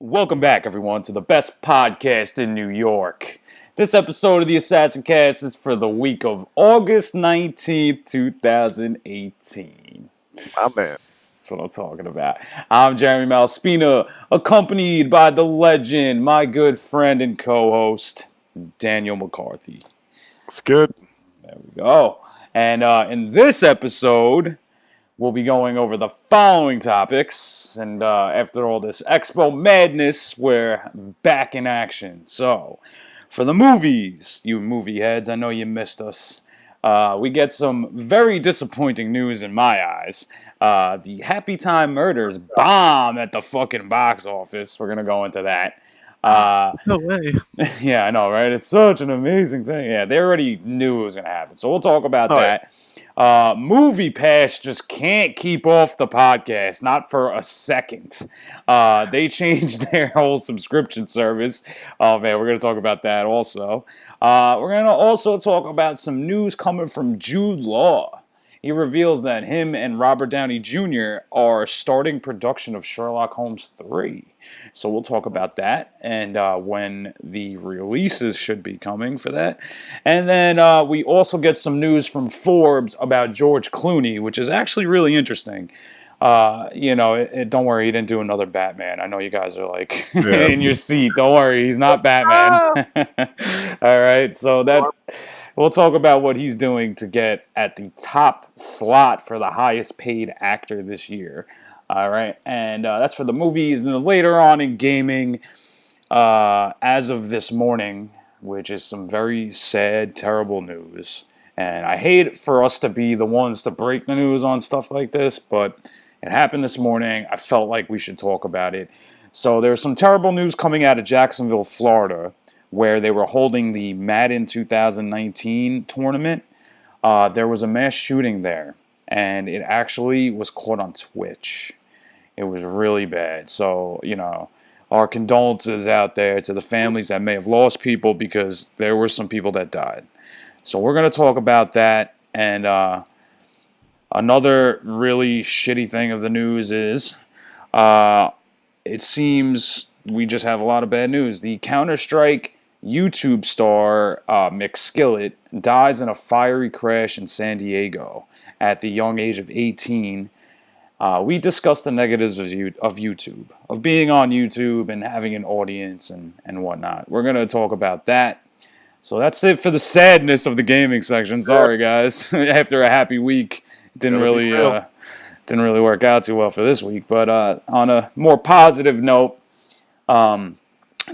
Welcome back, everyone, to the best podcast in New York. This episode of the Assassin Cast is for the week of August 19th, 2018. My man. That's what I'm talking about. I'm Jeremy Malspina, accompanied by the legend, my good friend and co-host, Daniel McCarthy. It's good. There we go. And in this episode, we'll be going over the following topics, and after all this Expo madness, we're back in action. So, for the movies, you movie heads, I know you missed us. We get some very disappointing news in my eyes. The Happy Time Murders bomb at the fucking box office. We're going to go into that. No way. Yeah, I know, right? It's such an amazing thing. Yeah, they already knew it was going to happen. So we'll talk about that. Movie Pass just can't keep off the podcast, not for a second. They changed their whole subscription service. Oh, man, we're going to talk about that also. We're going to also talk about some news coming from Jude Law. He reveals that him and Robert Downey Jr. are starting production of Sherlock Holmes 3. So we'll talk about that and when the releases should be coming for that. And then we also get some news from Forbes about George Clooney, which is actually really interesting. Don't worry, he didn't do another Batman. I know you guys are like in your seat. Don't worry, he's not Batman. All right, so that... We'll talk about what he's doing to get at the top slot for the highest paid actor this year. All right. And that's for the movies. And then later on in gaming, as of this morning, which is some very sad, terrible news. And I hate for us to be the ones to break the news on stuff like this, but it happened this morning. I felt like we should talk about it. So there's some terrible news coming out of Jacksonville, Florida, where they were holding the Madden 2019 tournament. There was a mass shooting there, and it actually was caught on Twitch. It was really bad. So, our condolences out there to the families that may have lost people because there were some people that died. So we're going to talk about that. And another really shitty thing of the news is it seems we just have a lot of bad news. The Counter-Strike YouTube star mcskillet dies in a fiery crash in San Diego at the young age of 18. We discussed the negatives of YouTube, of being on YouTube and having an audience and whatnot. We're going to talk about that. So that's it for the sadness of the gaming section. Sorry, guys. After a happy week, it didn't really work out too well for this week. But on a more positive note,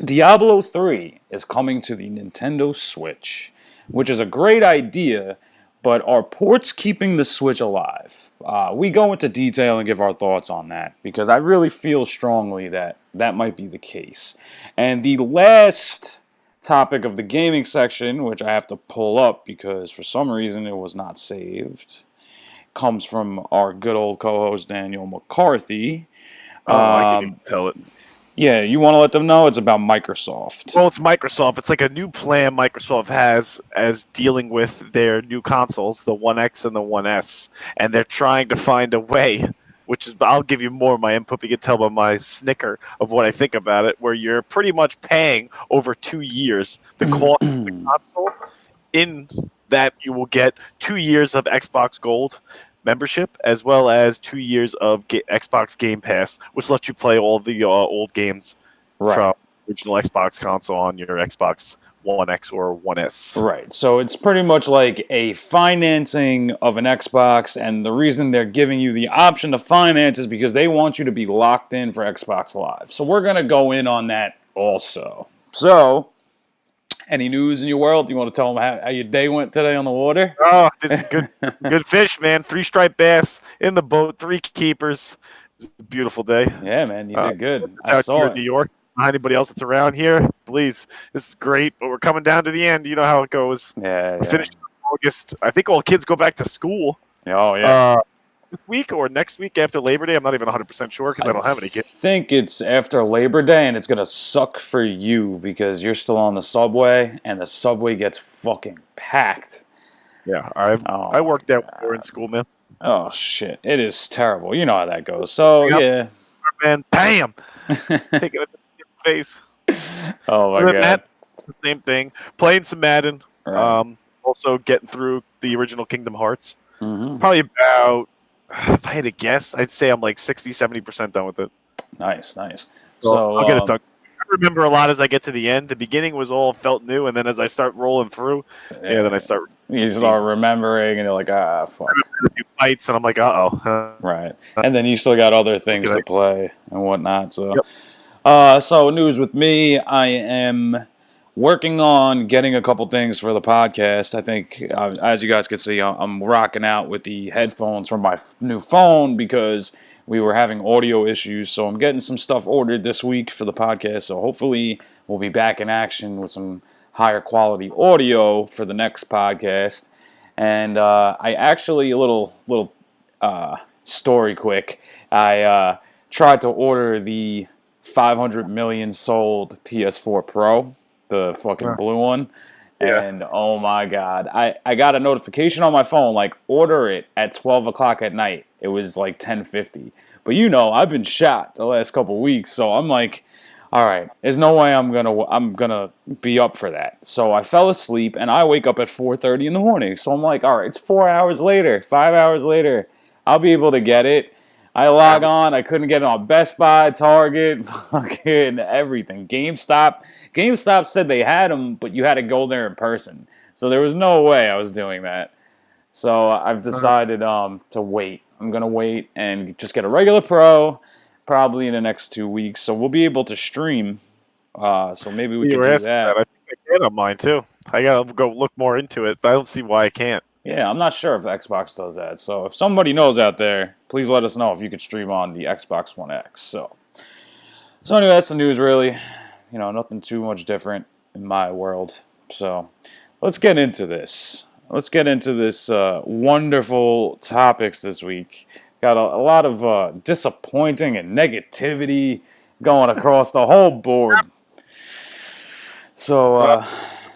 Diablo 3 is coming to the Nintendo Switch, which is a great idea, but are ports keeping the Switch alive? We go into detail and give our thoughts on that, because I really feel strongly that that might be the case. And the last topic of the gaming section, which I have to pull up because for some reason it was not saved, comes from our good old co-host Daniel McCarthy. I can tell it. Yeah, you want to let them know? It's about Microsoft. Well, it's Microsoft. It's like a new plan Microsoft has as dealing with their new consoles, the One X and the One S, and they're trying to find a way, which is, I'll give you more of my input, but you can tell by my snicker of what I think about it, where you're pretty much paying over 2 years the cost of the console, in that you will get 2 years of Xbox Gold membership, as well as 2 years of Xbox Game Pass, which lets you play all the old games from original Xbox console on your Xbox One X or One S. Right. So it's pretty much like a financing of an Xbox, and the reason they're giving you the option to finance is because they want you to be locked in for Xbox Live. So we're going to go in on that also. So, any news in your world? You want to tell them how your day went today on the water? Oh, this is good fish, man. 3-striped bass in the boat, 3 keepers. It was a beautiful day. Yeah, man, you did good. I saw it in New York. Anybody else that's around here, please. This is great, but we're coming down to the end. You know how it goes. Yeah. Finished in August. I think all kids go back to school. Oh, yeah. This week or next week after Labor Day. I'm not even 100% sure because I don't have any kids. I think it's after Labor Day, and it's going to suck for you because you're still on the subway, and the subway gets fucking packed. Yeah, I worked there when we were in school, man. Oh, shit. It is terrible. You know how that goes. So, yeah. Man, bam! Taking face. Oh my Other than god! that, the same thing. Playing some Madden. Right. Also getting through the original Kingdom Hearts. Mm-hmm. Probably about, if I had to guess, I'd say I'm like 60-70% done with it. Nice. So So I'll get it done. I remember a lot as I get to the end. The beginning was all felt new, and then as I start rolling through, then I start. you start remembering, and you're like, ah, fuck. A few fights, and I'm like, Right. And then you still got other things Okay. to play and whatnot. So, Yep. so news with me, I am working on getting a couple things for the podcast. I think, as you guys can see, I'm rocking out with the headphones from my new phone because we were having audio issues. So I'm getting some stuff ordered this week for the podcast. So hopefully we'll be back in action with some higher quality audio for the next podcast. And I actually, a little story quick. I tried to order the 500 million sold PS4 Pro, the fucking blue one. Yeah. And oh my god, I got a notification on my phone like order it at 12 o'clock at night. It was like 10:50. But you know, I've been shot the last couple weeks, so I'm like, all right, there's no way I'm gonna be up for that. So I fell asleep and I wake up at 4:30 in the morning. So I'm like, all right, it's 4 hours later, 5 hours later, I'll be able to get it. I log on. I couldn't get it on Best Buy, Target, fucking everything. GameStop said they had them, but you had to go there in person. So there was no way I was doing that. So I've decided to wait. I'm going to wait and just get a regular Pro probably in the next 2 weeks. So we'll be able to stream. So maybe we can do that. I think I can on mine too. I got to go look more into it, but I don't see why I can't. Yeah, I'm not sure if Xbox does that. So if somebody knows out there, please let us know if you could stream on the Xbox One X. So anyway, that's the news really. You know, nothing too much different in my world. So let's get into this. Let's get into this wonderful topics this week. Got a lot of disappointing and negativity going across the whole board. So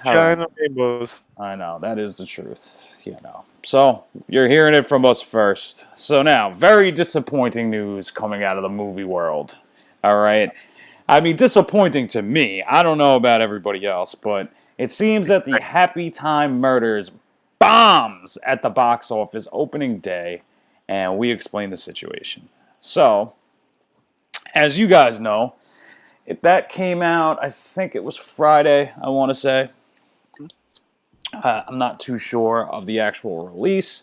China rainbows. I know, that is the truth. You know. So, you're hearing it from us first. So now, very disappointing news coming out of the movie world. All right? I mean, disappointing to me. I don't know about everybody else, but it seems that the Happy Time Murders bombs at the box office opening day, and we explain the situation. So, as you guys know, that came out, I think it was Friday, I want to say. I'm not too sure of the actual release,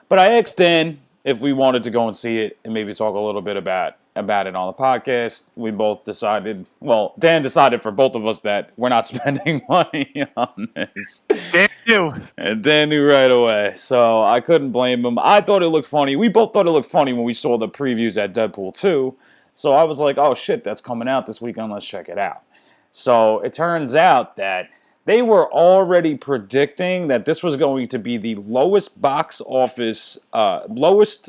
but I asked Dan if we wanted to go and see it and maybe talk a little bit about it on the podcast. We both decided, well, Dan decided for both of us that we're not spending money on this. Dan knew. And Dan knew right away, so I couldn't blame him. I thought it looked funny. We both thought it looked funny when we saw the previews at Deadpool 2, so I was like, oh shit, that's coming out this weekend, let's check it out. So it turns out that they were already predicting that this was going to be the lowest box office, lowest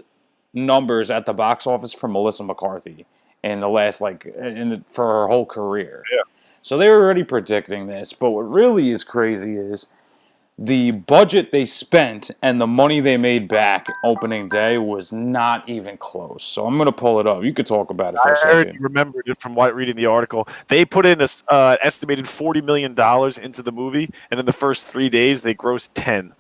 numbers at the box office for Melissa McCarthy in the last, for her whole career. Yeah. So they were already predicting this, but what really is crazy is the budget they spent and the money they made back opening day was not even close. So I'm going to pull it up. You could talk about it for a second. I already remembered it from reading the article. They put in an estimated $40 million into the movie, and in the first 3 days, they grossed 10.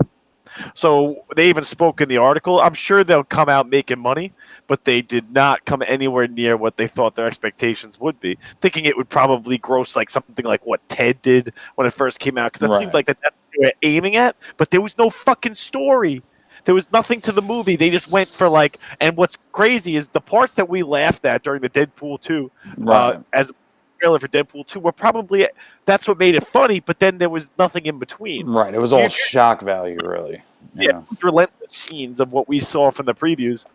So they even spoke in the article. I'm sure they'll come out making money, but they did not come anywhere near what they thought their expectations would be, thinking it would probably gross like something like what Ted did when it first came out, because that seemed like that's what they were aiming at, but there was no fucking story. There was nothing to the movie. They just went for and what's crazy is the parts that we laughed at during the Deadpool 2 as a trailer for Deadpool 2 were probably, that's what made it funny, but then there was nothing in between. Right, it was all shock value, really. Yeah, relentless scenes of what we saw from the previews.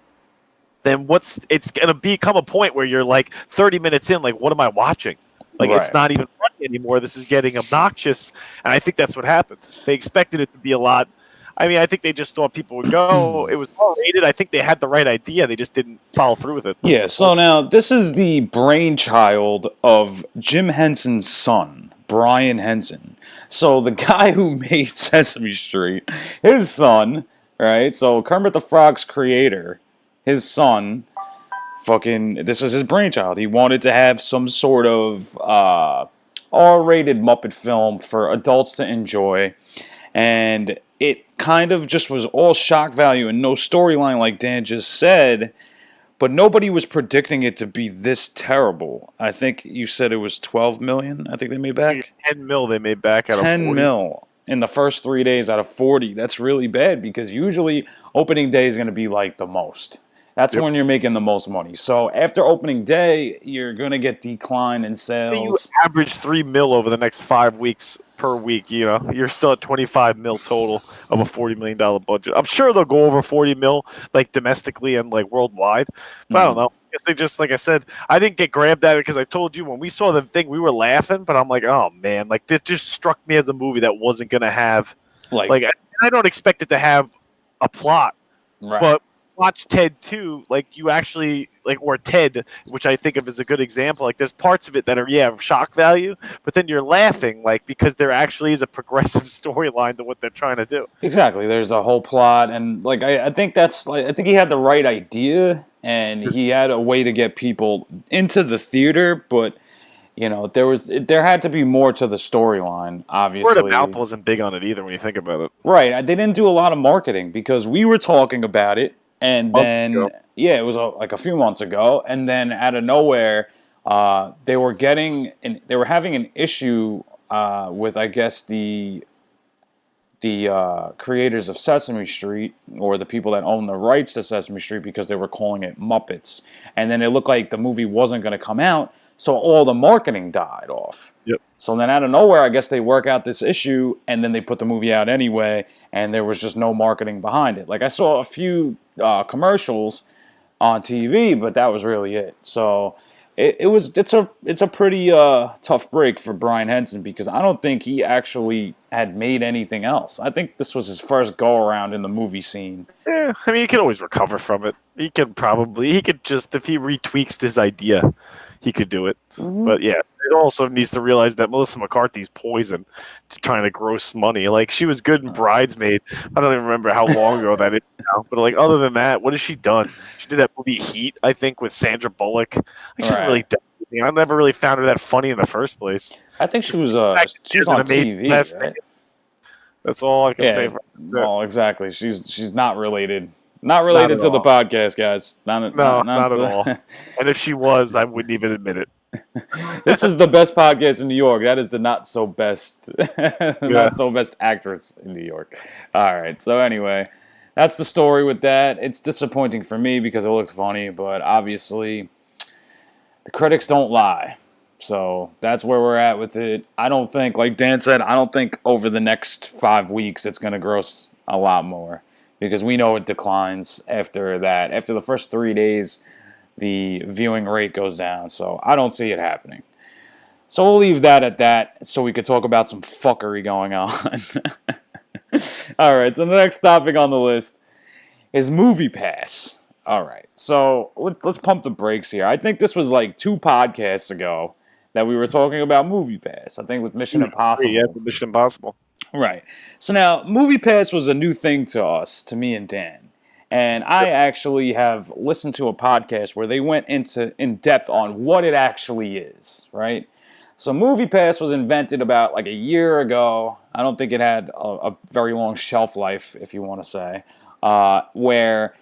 Then it's going to become a point where you're 30 minutes in, what am I watching? It's not even funny anymore. This is getting obnoxious, and I think that's what happened. They expected it to be a lot. I mean, I think they just thought people would go. It was R-rated. I think they had the right idea. They just didn't follow through with it. Yeah, so now this is the brainchild of Jim Henson's son, Brian Henson. So the guy who made Sesame Street, his son, right? So Kermit the Frog's creator, his son, this is his brainchild. He wanted to have some sort of R-rated Muppet film for adults to enjoy, and it kind of just was all shock value and no storyline, like Dan just said. But nobody was predicting it to be this terrible. I think you said it was 12 million. I think they made back 10 mil they made back out of 10 40. mil in the first 3 days out of 40. That's really bad because usually opening day is going to be like the most. That's when you're making the most money. So after opening day, you're going to get decline in sales. You average 3 mil over the next 5 weeks per week. You know, you're still at 25 mil total of a $40 million budget. I'm sure they'll go over 40 mil, like domestically and like worldwide. But I don't know. I guess they just, like I said, I didn't get grabbed at it because I told you when we saw the thing, we were laughing. But I'm like, oh man, like it just struck me as a movie that wasn't going to have like I don't expect it to have a plot, but watch Ted 2, like you actually like, or Ted, which I think of as a good example. Like there's parts of it that are shock value, but then you're laughing like because there actually is a progressive storyline to what they're trying to do. Exactly, there's a whole plot, and like I think that's like I think he had the right idea, and he had a way to get people into the theater, but. You know, there had to be more to the storyline, obviously. Word of mouth wasn't big on it either when you think about it. Right. They didn't do a lot of marketing because we were talking about it, and then, it was like a few months ago, and then out of nowhere, they were having an issue with, I guess, the creators of Sesame Street, or the people that own the rights to Sesame Street, because they were calling it Muppets. And then it looked like the movie wasn't going to come out, so all the marketing died off. Yep. So then out of nowhere, I guess they work out this issue, and then they put the movie out anyway, and there was just no marketing behind it. Like, I saw a few commercials on TV, but that was really it. So it's a pretty tough break for Brian Henson, because I don't think he actually had made anything else. I think this was his first go-around in the movie scene. Yeah, I mean, he could always recover from it. He could just, if he retweaks his idea, he could do it. Mm-hmm. But yeah, it also needs to realize that Melissa McCarthy's poison to trying to gross money. Like, she was good in Bridesmaid. I don't even remember how long ago that is now. But like, other than that, what has she done? She did that movie Heat, I think, with Sandra Bullock. Like, she's really done anything. I never really found her that funny in the first place. I think she was on TV, right? That's all I can say for her. Well, exactly. She's not related. Not related to the podcast, guys. Not at all. And if she was, I wouldn't even admit it. This is the best podcast in New York. That is the not so best actress in New York. All right. So anyway, that's the story with that. It's disappointing for me because it looked funny, but obviously the critics don't lie. So that's where we're at with it. I don't think, like Dan said, I don't think over the next 5 weeks it's going to gross a lot more, because we know it declines after that. After the first 3 days, the viewing rate goes down. So I don't see it happening. So we'll leave that at that so we could talk about some fuckery going on. All right, so the next topic on the list is Movie Pass. All right, so let's pump the brakes here. I think this was like 2 podcasts ago that we were talking about Movie Pass. I think with Mission Impossible. Yeah, with Mission Impossible. Right. So now, Movie Pass was a new thing to us, to me and Dan. And I actually have listened to a podcast where they went in depth on what it actually is, right? So Movie Pass was invented about like a year ago. I don't think it had a very long shelf life, if you want to say, where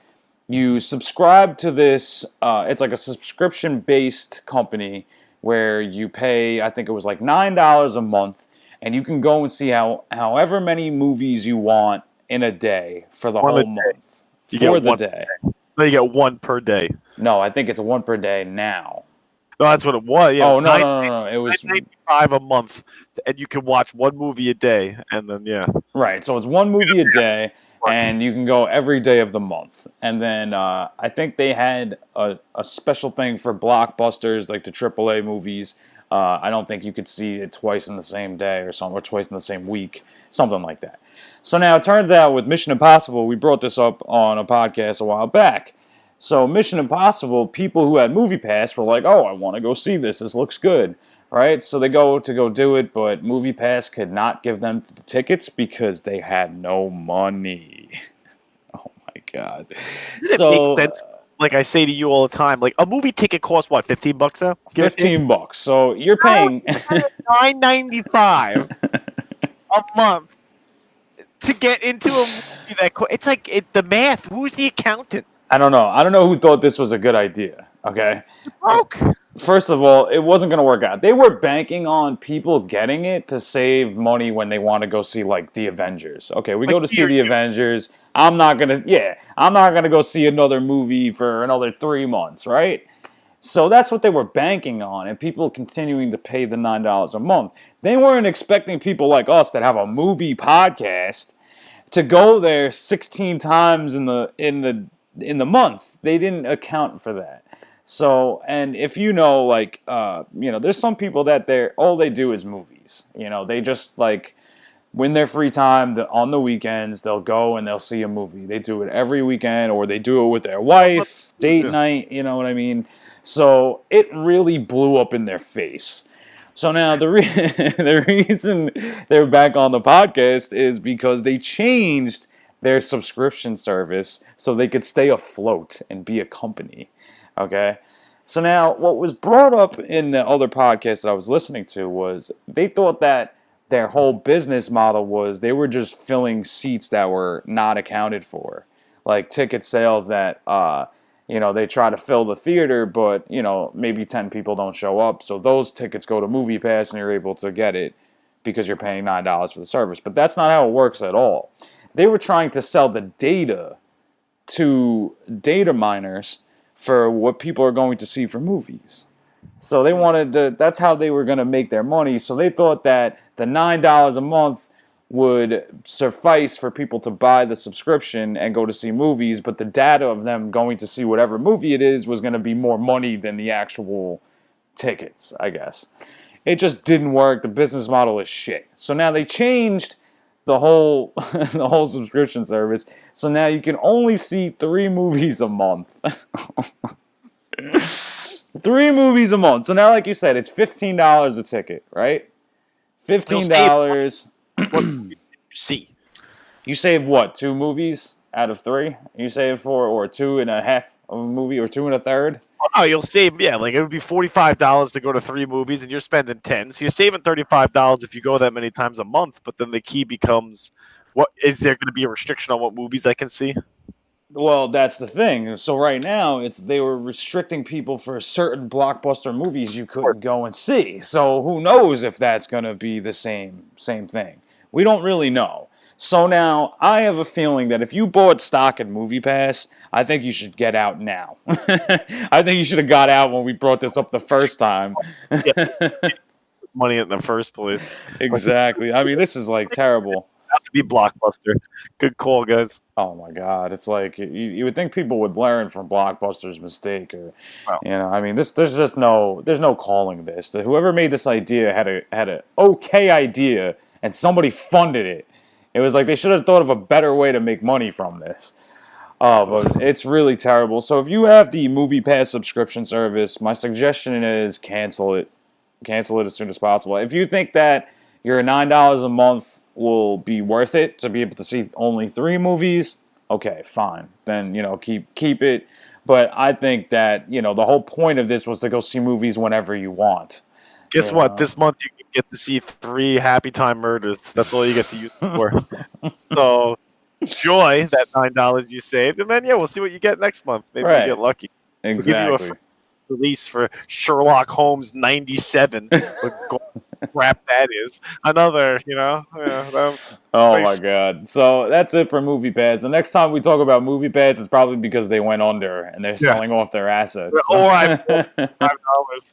you subscribe to this. It's like a subscription-based company where you pay, I think it was like $9 a month, and you can go and see however many movies you want in a day for the whole month. For the day. No, you get one per day. No, I think it's 1 per day now. No, that's what it was. Yeah, oh, no. It was $9.95 a month, and you can watch one movie a day, and then, yeah. Right, so it's one movie a day, and you can go every day of the month. And then I think they had a special thing for blockbusters, like the AAA movies. I don't think you could see it twice in the same day or something, or twice in the same week, something like that. So now it turns out with Mission Impossible, we brought this up on a podcast a while back. So Mission Impossible, people who had Movie Pass were like, oh, I want to go see this. This looks good, right? So they go to do it, but Movie Pass could not give them the tickets because they had no money. Oh, my God. Does it make sense like I say to you all the time, like a movie ticket costs what, $15 now? Give or take? $15. So you're How paying. $9.95 a month to get into a movie it's like the math. Who's the accountant? I don't know. I don't know who thought this was a good idea. Okay. You're broke. First of all, it wasn't going to work out. They were banking on people getting it to save money when they want to go see like the Avengers. Okay, we go to see the Avengers. I'm not going to go see another movie for another 3 months, right? So that's what they were banking on, and people continuing to pay the $9 a month. They weren't expecting people like us that have a movie podcast to go there 16 times in the month. They didn't account for that. So, and if you know, like, there's some people that all they do is movies. They just like when their free time on the weekends, they'll go and they'll see a movie. They do it every weekend, or they do it with their wife, date night. You know what I mean? So it really blew up in their face. So now the reason they're back on the podcast is because they changed their subscription service so they could stay afloat and be a company. Okay? So now what was brought up in the other podcast that I was listening to was they thought that their whole business model was they were just filling seats that were not accounted for. Like ticket sales that they try to fill the theater, but, maybe 10 people don't show up. So those tickets go to MoviePass and you're able to get it because you're paying $9 for the service. But that's not how it works at all. They were trying to sell the data to data miners for what people are going to see for movies. So they that's how they were going to make their money. So they thought that the $9 a month would suffice for people to buy the subscription and go to see movies, but the data of them going to see whatever movie it is was going to be more money than the actual tickets, I guess. It just didn't work. The business model is shit. So now they changed the whole the whole subscription service. So now you can only see 3 movies a month. 3 movies a month. So now, like you said, it's $15 a ticket, right? $15. See. You save what? 2 movies out of 3? You save 4 or 2.5 of a movie or 2 1/3? Oh, you'll save, like it would be $45 to go to 3 movies, and you're spending 10. So you're saving $35 if you go that many times a month. But then the key becomes, what is there going to be a restriction on what movies I can see? Well, that's the thing. So right now, they were restricting people for certain blockbuster movies you couldn't go and see. So who knows if that's going to be the same thing? We don't really know. So now I have a feeling that if you bought stock in MoviePass, I think you should get out now. I think you should have got out when we brought this up the first time. Money in the first place. Exactly. I mean, this is like terrible. Have to be Blockbuster. Good call, guys. Oh my God! It's like you would think people would learn from Blockbuster's mistake, or I mean, there's no calling this. Whoever made this idea had a okay idea, and somebody funded it. It was like they should have thought of a better way to make money from this. But it's really terrible. So if you have the MoviePass subscription service, my suggestion is cancel it. Cancel it as soon as possible. If you think that your $9 a month will be worth it to be able to see only 3 movies, okay, fine. Then, keep it. But I think that, the whole point of this was to go see movies whenever you want. Guess what? This month you can get to see 3 Happy Time Murders. That's all you get to use it for. So enjoy that $9 you saved, and then we'll see what you get next month. Maybe you get lucky. Exactly. We'll give you a release for Sherlock Holmes 97. Crap that is. Another, oh my God. So that's it for MoviePass. The next time we talk about MoviePass, it's probably because they went under and they're selling off their assets. Or I $5.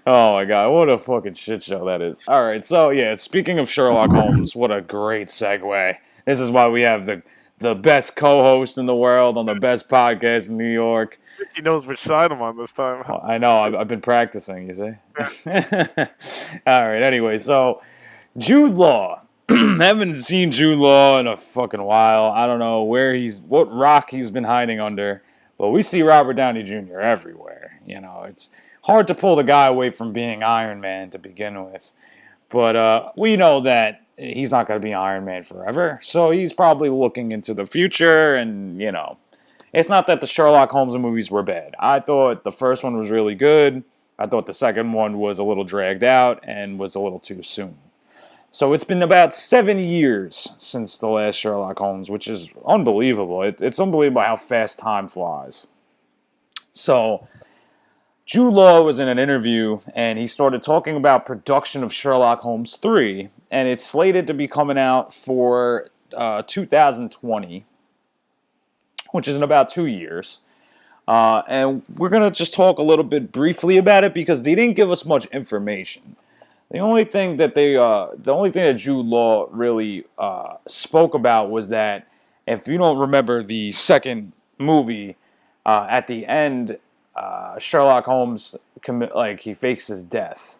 Oh my God, what a fucking shit show that is. All right, so speaking of Sherlock Holmes, what a great segue. This is why we have the best co-host in the world on the best podcast in New York. He knows which side I'm on this time. Oh, I know. I've been practicing, you see. Yeah. All right. Anyway, so Jude Law. Haven't seen Jude Law in a fucking while. I don't know what rock he's been hiding under, but we see Robert Downey Jr. everywhere. It's hard to pull the guy away from being Iron Man to begin with, but we know that he's not going to be Iron Man forever. So he's probably looking into the future, and it's not that the Sherlock Holmes movies were bad. I thought the first one was really good. I thought the second one was a little dragged out and was a little too soon. So it's been about 7 years since the last Sherlock Holmes, which is unbelievable. It's unbelievable how fast time flies. So Jude Law was in an interview, and he started talking about production of Sherlock Holmes 3, and it's slated to be coming out for 2020, which is in about 2 years. And we're going to just talk a little bit briefly about it because they didn't give us much information. The only thing that Jude Law really spoke about was that if you don't remember the second movie, at the end, Sherlock Holmes he fakes his death.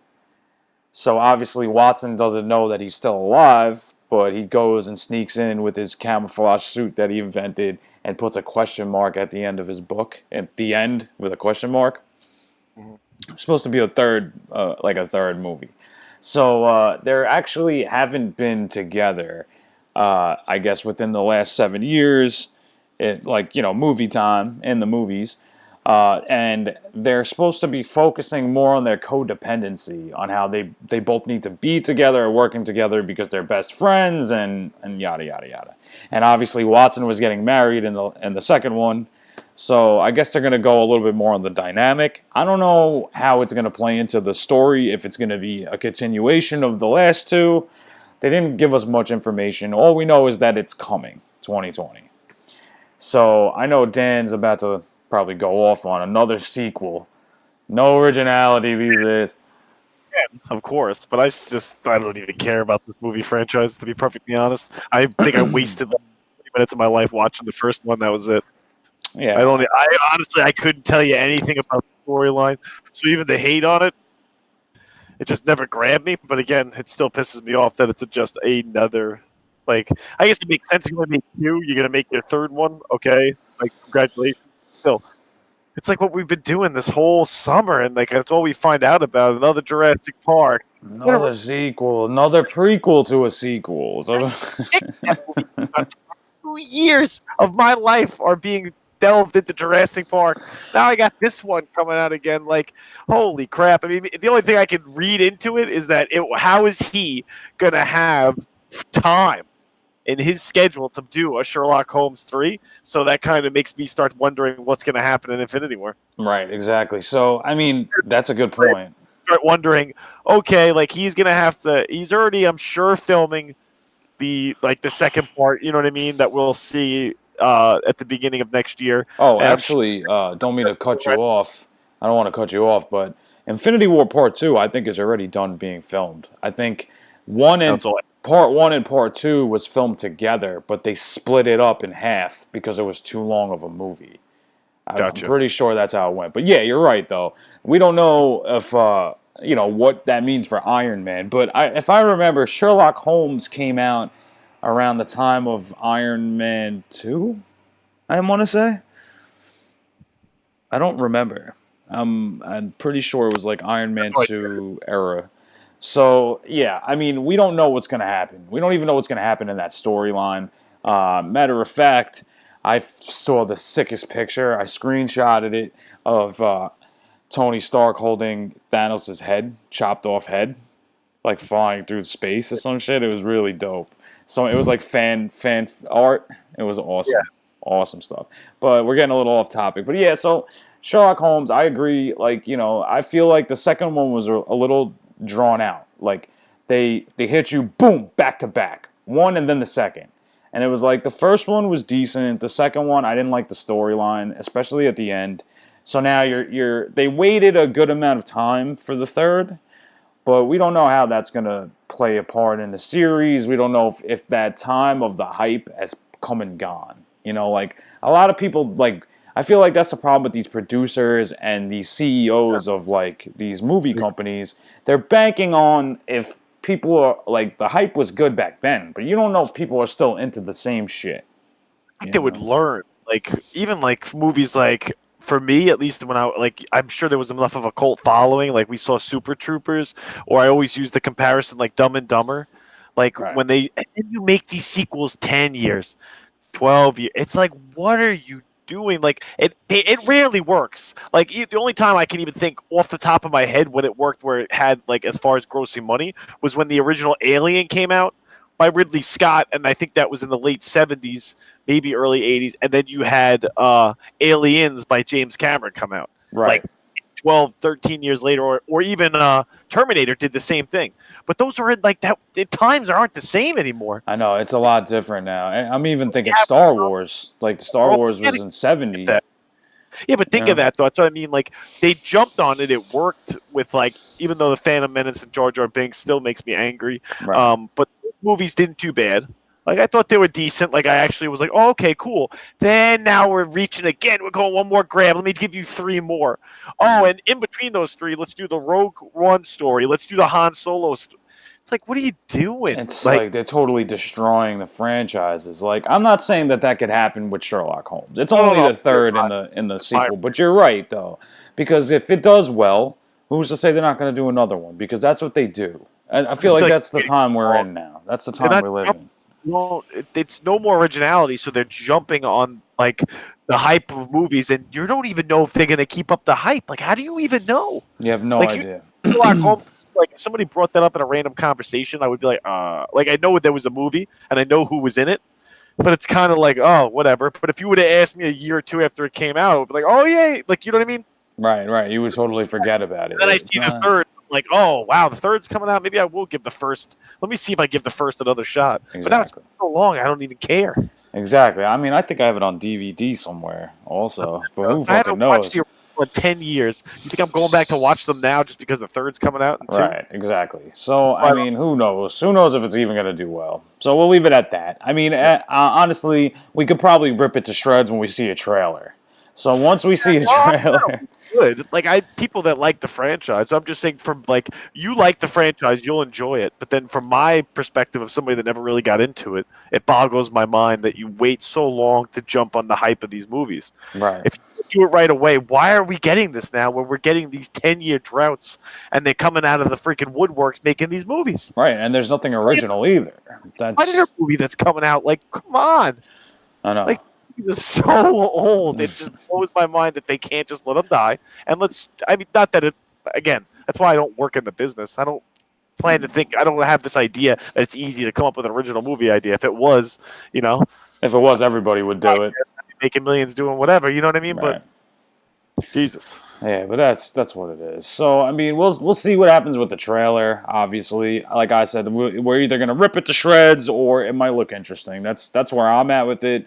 So obviously Watson doesn't know that he's still alive, but he goes and sneaks in with his camouflage suit that he invented and puts a question mark at the end of his book. At the end with a question mark. Mm-hmm. It's supposed to be a third movie. So they actually haven't been together, I guess, within the last 7 years. Movie time in the movies. And they're supposed to be focusing more on their codependency, on how they both need to be together or working together because they're best friends and yada yada yada. And obviously Watson was getting married in the second one, so I guess they're going to go a little bit more on the dynamic. I don't know how it's going to play into the story, if it's going to be a continuation of the last two. They didn't give us much information. All we know is that it's coming 2020. So I know Dan's about to probably go off on another sequel. No originality these days. Yeah, of course, but I don't even care about this movie franchise, to be perfectly honest. I think I wasted 20 minutes of my life watching the first one. That was it. Yeah. I honestly couldn't tell you anything about the storyline. So even the hate on it just never grabbed me. But again, it still pisses me off that it's just another. I guess it makes sense. You're going to make two. You're going to make your third one. Okay. Congratulations. Still, it's like what we've been doing this whole summer, and that's all we find out about. Another Jurassic Park. Another sequel. Another prequel to a sequel. 2 years of my life are being delved into Jurassic Park. Now I got this one coming out again. Holy crap. I mean, the only thing I can read into it is that how is he going to have time in his schedule to do a Sherlock Holmes 3? So that kind of makes me start wondering what's going to happen in Infinity War. Right, exactly. So, I mean, that's a good point. Start wondering, okay, he's going to have to, he's already, I'm sure, filming the second part, you know what I mean, that we'll see at the beginning of next year. Oh, and actually, don't mean to cut you off. I don't want to cut you off, but Infinity War Part 2, I think, is already done being filmed. I think Part 1 and Part 2 was filmed together, but they split it up in half because it was too long of a movie. Gotcha. I'm pretty sure that's how it went. But yeah, you're right, though. We don't know if, what that means for Iron Man. But if I remember, Sherlock Holmes came out around the time of Iron Man 2, I want to say. I don't remember. I'm pretty sure it was Iron Man 2 era. So, yeah, I mean, we don't know what's going to happen. We don't even know what's going to happen in that storyline. Matter of fact, I saw the sickest picture. I screenshotted it of Tony Stark holding Thanos' head, chopped off head, flying through space or some shit. It was really dope. So it was fan art. It was awesome. Yeah. Awesome stuff. But we're getting a little off topic. But yeah, so Sherlock Holmes, I agree. I feel like the second one was a little drawn out. They hit you, boom, back to back. One and then the second. And it was the first one was decent. The second one, I didn't like the storyline, especially at the end. So now they waited a good amount of time for the third, but we don't know how that's going to play a part in the series. We don't know if that time of the hype has come and gone. A lot of people, I feel like that's the problem with these producers and these CEOs of these movie companies. They're banking on if people are the hype was good back then, but you don't know if people are still into the same shit. I think they would learn. Even movies for me, at least when I'm sure there was enough of a cult following. We saw Super Troopers, or I always use the comparison Dumb and Dumber. Right. And you make these sequels 10 years, 12 years. It's what are you doing, like it rarely works. Like the only time I can even think off the top of my head when it worked, where it had like as far as grossing money, was when the original Alien came out by Ridley Scott, and I think that was in the late '70s, maybe early '80s, and then you had Aliens by James Cameron come out. Right. Like 12, 13 years later, or even Terminator did the same thing. But those are like that. The times aren't the same anymore. I know it's a lot different now. I'm even thinking Star Wars. Like Star Wars was in '70. Yeah, but think of that though. That's what I mean. Like they jumped on it. It worked with like, even though the Phantom Menace and Jar Jar Binks still makes me angry. Right. But movies didn't do bad. Like I thought they were decent. Like I actually was like, oh, okay, cool. Then now we're reaching again. We're going one more grab. Let me give you 3 more. Oh, and in between those 3, let's do the Rogue One story. Let's do the Han Solo story. It's like, what are you doing? It's like they're totally destroying the franchises. Like I'm not saying that could happen with Sherlock Holmes. It's only the third in the sequel, but you're right though, because if it does well, who's to say they're not going to do another one? Because that's what they do. And I feel like that's the time we're in now. That's the time we're living. Well, it's no more originality, so they're jumping on like the hype of movies, and you don't even know if they're going to keep up the hype. Like, how do you even know? You have no idea. Sherlock Holmes, like, if somebody brought that up in a random conversation, I would be like I know there was a movie, and I know who was in it, but it's kind of like, oh, whatever. But if you would have asked me a year or two after it came out, I would be like, oh, yeah, like, you know what I mean? Right. You would totally forget about it. Then I see the third. Like, oh wow, the third's coming out. Maybe I will give the first. Let me see if I give the first another shot. Exactly. But now it's so long, I don't even care. Exactly. I mean, I think I have it on DVD somewhere, also. But who fucking knows? Watched the in 10 years. You think I'm going back to watch them now just because the third's coming out? Right. Exactly. So I mean, who knows? Who knows if it's even going to do well? So we'll leave it at that. I mean, honestly, we could probably rip it to shreds when we see a trailer. So once we see a trailer. Good. Like people that like the franchise. I'm just saying, from like, you like the franchise, you'll enjoy it. But then from my perspective of somebody that never really got into it, it boggles my mind that you wait so long to jump on the hype of these movies. Right. If you do it right away, why are we getting this now when we're getting these 10-year droughts and they're coming out of the freaking woodworks making these movies? Right, and there's nothing original either. Why is there a movie that's coming out? Like, come on. I know. Like, is so old. It just blows my mind that they can't just let them die. And not that it, again, that's why I don't work in the business. I don't plan to think, I don't have this idea that it's easy to come up with an original movie idea. If it was, If it was, everybody would do it. Making millions doing whatever, you know what I mean? Right. But, Jesus. Yeah, but that's what it is. So, I mean, we'll see what happens with the trailer, obviously. Like I said, we're either going to rip it to shreds or it might look interesting. That's where I'm at with it.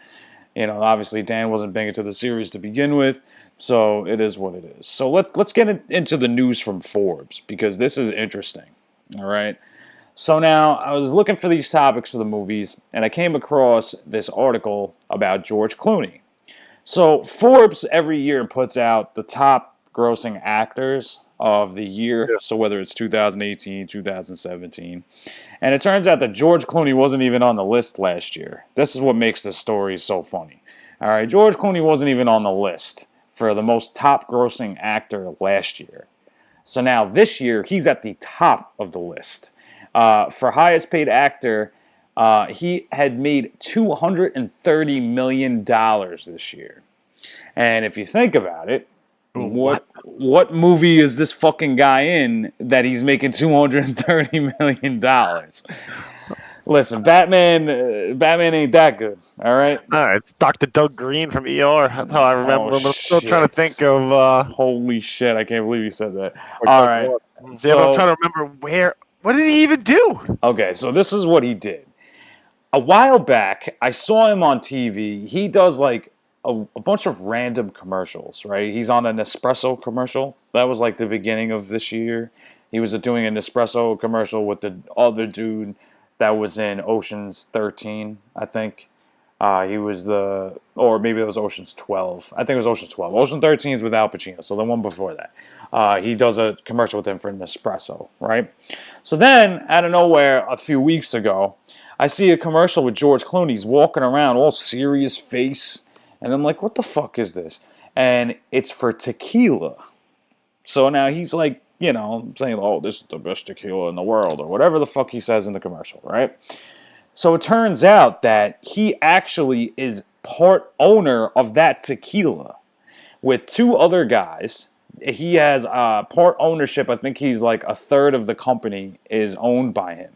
Obviously Dan wasn't big into the series to begin with, so it is what it is. So let's get into the news from Forbes, because this is interesting. All right. So now I was looking for these topics for the movies, and I came across this article about George Clooney. So Forbes every year puts out the top grossing actors of the year. Yeah. So whether it's 2018, 2017. And it turns out that George Clooney wasn't even on the list last year. This is what makes this story so funny. All right, George Clooney wasn't even on the list for the most top grossing actor last year. So now this year, he's at the top of the list. For highest paid actor, he had made $230 million this year. And if you think about it, what movie is this fucking guy in that he's making $230 million? Listen, Batman ain't that good, all right? It's Dr. Doug Green from ER. That's how I remember. I'm still trying to think of... Holy shit, I can't believe you said that. All right. So, I'm trying to remember what did he even do? Okay, so this is what he did. A while back, I saw him on TV. He does like a bunch of random commercials, right? He's on an Nespresso commercial. That was like the beginning of this year. He was doing an Nespresso commercial with the other dude that was in Ocean's 13, I think. He was or maybe it was Ocean's 12. I think it was Ocean's 12. Ocean 13 is with Al Pacino, so the one before that. He does a commercial with him for Nespresso, right? So then, out of nowhere, a few weeks ago, I see a commercial with George Clooney. He's walking around, all serious face. And I'm like, what the fuck is this? And it's for tequila. So now he's like, saying, oh, this is the best tequila in the world, or whatever the fuck he says in the commercial, right? So it turns out that he actually is part owner of that tequila with two other guys. He has part ownership. I think he's like a third of the company is owned by him.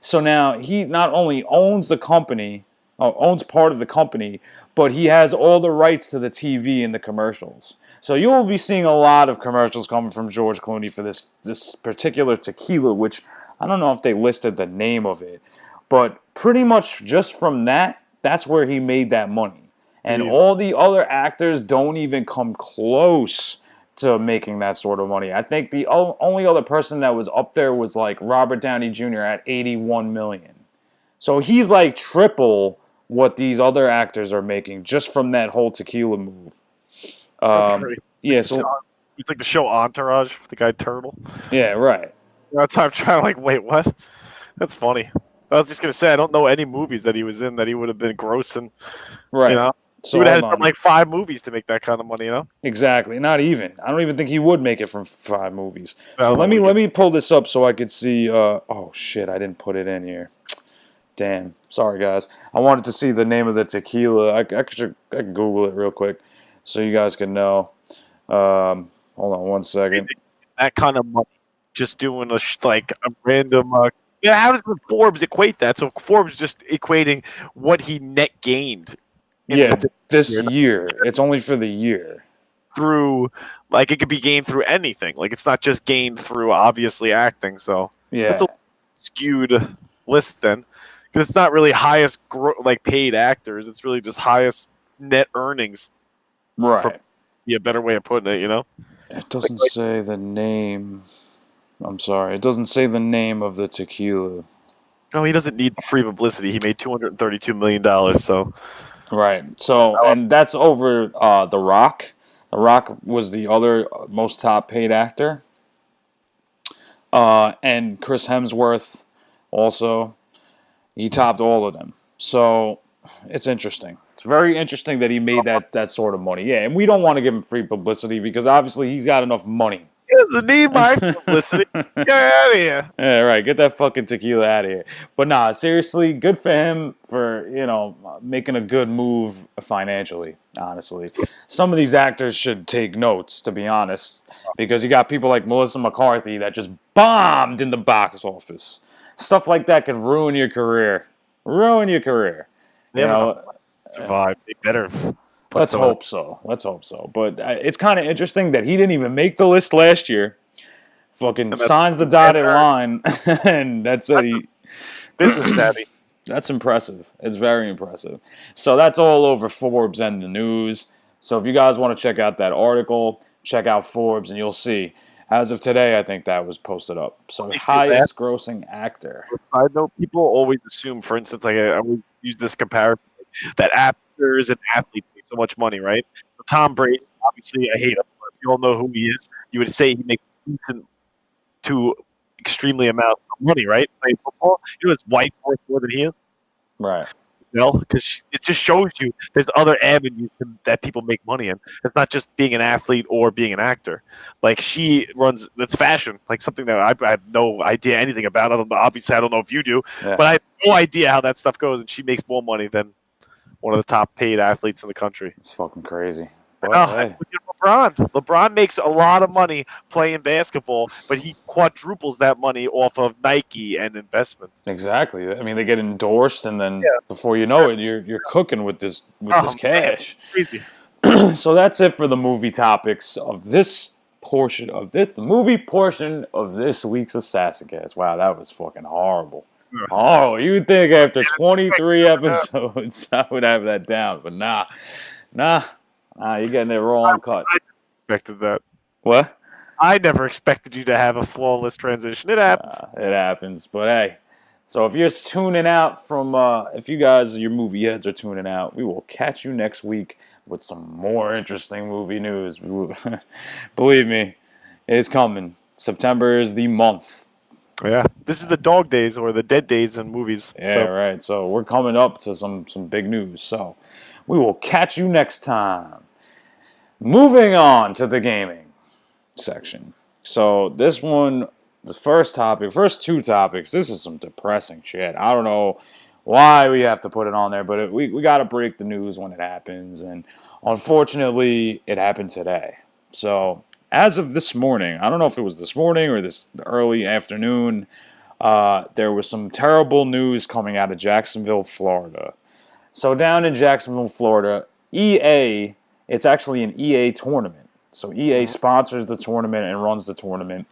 So now he not only owns the company, owns part of the company, but he has all the rights to the TV and the commercials. So you will be seeing a lot of commercials coming from George Clooney for this particular tequila, which I don't know if they listed the name of it, but pretty much just from that, that's where he made that money. And Jeez. all the other actors don't even come close to making that sort of money. I think the only other person that was up there was like Robert Downey Jr. at 81 million. So he's like triple what these other actors are making just from that whole tequila move. That's great. Yeah, so It's like the show Entourage, the guy Turtle. yeah, right. That's how I'm trying to like, wait, what? That's funny. I was just gonna say I don't know any movies that he was in that he would have been grossing. Right. You know, So he would have hold had on. like 5 movies to make that kind of money. You know, Exactly. Not even. I don't even think he would make it from 5 movies. I So don't know let what me pull this up so I could see. Oh shit! I didn't put it in here. Damn. Sorry guys. I wanted to see the name of the tequila. I could Google it real quick so you guys can know. Hold on one second. that kind of money, just doing like a random. Yeah, how does the Forbes equate that? So Forbes just equating what he net gained. Yeah, the this year. It's only for the year. through, like it could be gained through anything. Like it's not just gained through obviously acting. So Yeah. that's a skewed list then, because it's not really highest like paid actors. It's really just highest net earnings. Right. Be a better way of putting it, you know. It doesn't say the name. I'm sorry. It doesn't say the name of the tequila. No, he doesn't need free publicity. He made $232 million. So Right. So, and that's over The Rock. The Rock was the other most top paid actor. And Chris Hemsworth also. He topped all of them. So, it's interesting. It's very interesting that he made that sort of money. Yeah, and we don't want to give him free publicity because obviously he's got enough money. he doesn't need my publicity. Get out of here. Yeah, right. Get that fucking tequila out of here. But nah, seriously, good for him for, making a good move financially, honestly. Some of these actors should take notes, to be honest, because you got people like Melissa McCarthy that just bombed in the box office. Stuff like that can ruin your career. Ruin your career. They survive. They better. Let's hope so. Let's hope so. But it's kind of interesting that he didn't even make the list last year. Fucking signs the dotted line, and that's business savvy. That's impressive. It's very impressive. So that's all over Forbes and the news. So if you guys want to check out that article, check out Forbes, and you'll see. As of today, I think that was posted up. So highest grossing actor. Side note: people always assume, for instance, like I always use this comparison, that actors and athletes make so much money, right? So Tom Brady, obviously, I hate him, but if you all know who he is, you would say he makes decent to extremely amount of money, right? Playing football, his wife worth more than he is. Right. Because it just shows you there's other avenues that people make money in. It's not just being an athlete or being an actor. Like she runs, that's fashion, like something that I have no idea anything about. Obviously, I don't know if you do, but I have no idea how that stuff goes. And she makes more money than one of the top paid athletes in the country. It's fucking crazy. But, hey. LeBron makes a lot of money playing basketball, but he quadruples that money off of Nike and investments. Exactly. I mean, they get endorsed, and then before you know it, you're cooking with this cash. Crazy. So that's it for the movie topics of this portion of this movie portion of this week's Assassin-cast. Wow, that was fucking horrible. Oh, you'd think after 23 episodes I would have that down, but nah, you're getting it raw uncut. I expected that. What? I never expected you to have a flawless transition. It happens. It happens, but hey. So if you're tuning out from, if you guys, your movie heads are tuning out, we will catch you next week with some more interesting movie news. Believe me, it is coming. September is the month. Yeah, this is the dog days or the dead days in movies. Yeah, right. So we're coming up to some big news. So we will catch you next time. Moving on to the gaming section. So this one, the first two topics, this is some depressing shit. I don't know why we have to put it on there, but we got to break the news when it happens. And unfortunately, it happened today. So as of this morning, I don't know if it was this morning or this early afternoon, there was some terrible news coming out of Jacksonville, Florida. So down in Jacksonville, Florida, EA, it's actually an EA tournament. So EA sponsors the tournament and runs the tournament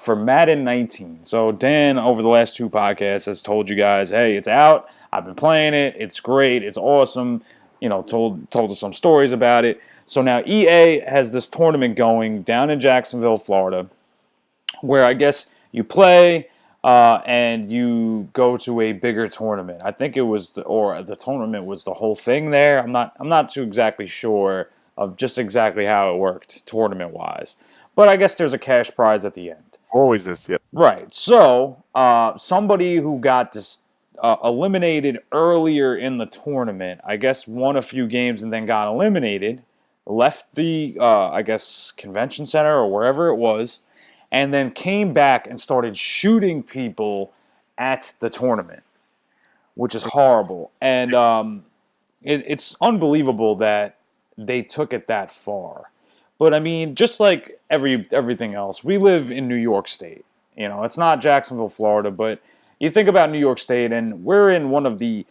for Madden 19. So Dan, over the last 2 podcasts, has told you guys, hey, it's out. I've been playing it. It's great. It's awesome. Told us some stories about it. So now EA has this tournament going down in Jacksonville, Florida, where I guess you play and you go to a bigger tournament. I think it was the tournament was the whole thing there. I'm not too exactly sure of just exactly how it worked tournament wise, but I guess there's a cash prize at the end. Always is, yep. Right. So somebody who got eliminated earlier in the tournament, I guess won a few games and then got eliminated, left the I guess convention center or wherever it was, and then came back and started shooting people at the tournament, which is horrible. And it's unbelievable that they took it that far. But I mean, just like everything else, we live in New York State. It's not Jacksonville, Florida, but you think about New York State, and we're in one of the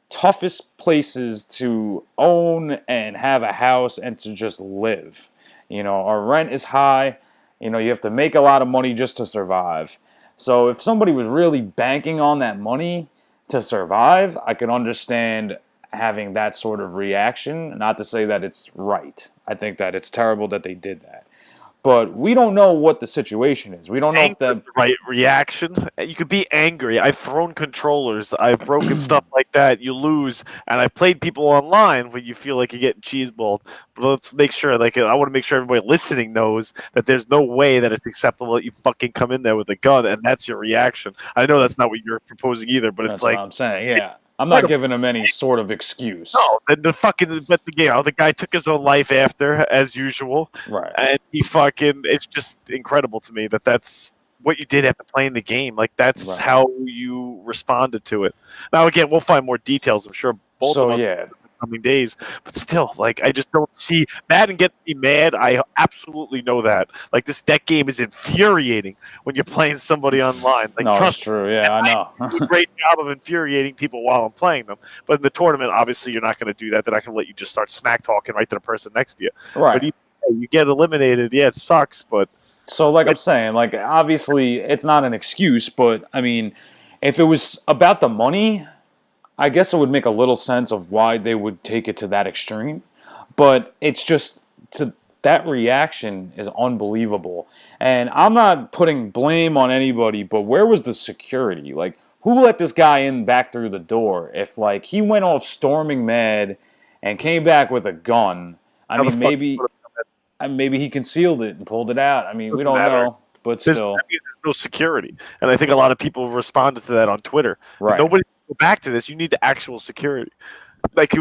toughest places to own and have a house and to just live. Our rent is high. You have to make a lot of money just to survive. So if somebody was really banking on that money to survive, I could understand having that sort of reaction. Not to say that it's right. I think that it's terrible that they did that. But we don't know what the situation is. We don't know if the right reaction. You could be angry. I've thrown controllers. I've broken stuff like that. You lose, and I've played people online where you feel like you're getting cheeseballed. But let's make sure, I want to make sure everybody listening knows that there's no way that it's acceptable that you fucking come in there with a gun and that's your reaction. I know that's not what you're proposing either, but that's it's like what I'm saying. Yeah, I'm not giving them any sort of excuse. No, the guy took his own life after, as usual. Right. And it's just incredible to me that that's what you did after playing the game. Like, that's Right. how you responded to it. Now, again, we'll find more details, I'm sure, both of us in the coming days. But still, I just don't see Madden getting me mad. I absolutely know that. That game is infuriating when you're playing somebody online. No, trust it's true. Yeah, I know. I do a great job of infuriating people while I'm playing them. But in the tournament, obviously, you're not going to do that. They're not going to let you just start smack talking right to the person next to you. Right. But you get eliminated. Yeah, it sucks, but... So, I'm saying, obviously, it's not an excuse, but, I mean, if it was about the money, I guess it would make a little sense of why they would take it to that extreme. But it's just, that reaction is unbelievable. And I'm not putting blame on anybody, but where was the security? Who let this guy in back through the door? If, he went off storming mad and came back with a gun, I mean, maybe he concealed it and pulled it out. I mean, we don't know, but still. There's no security. And I think a lot of people responded to that on Twitter. Right. Nobody go back to this. You need the actual security.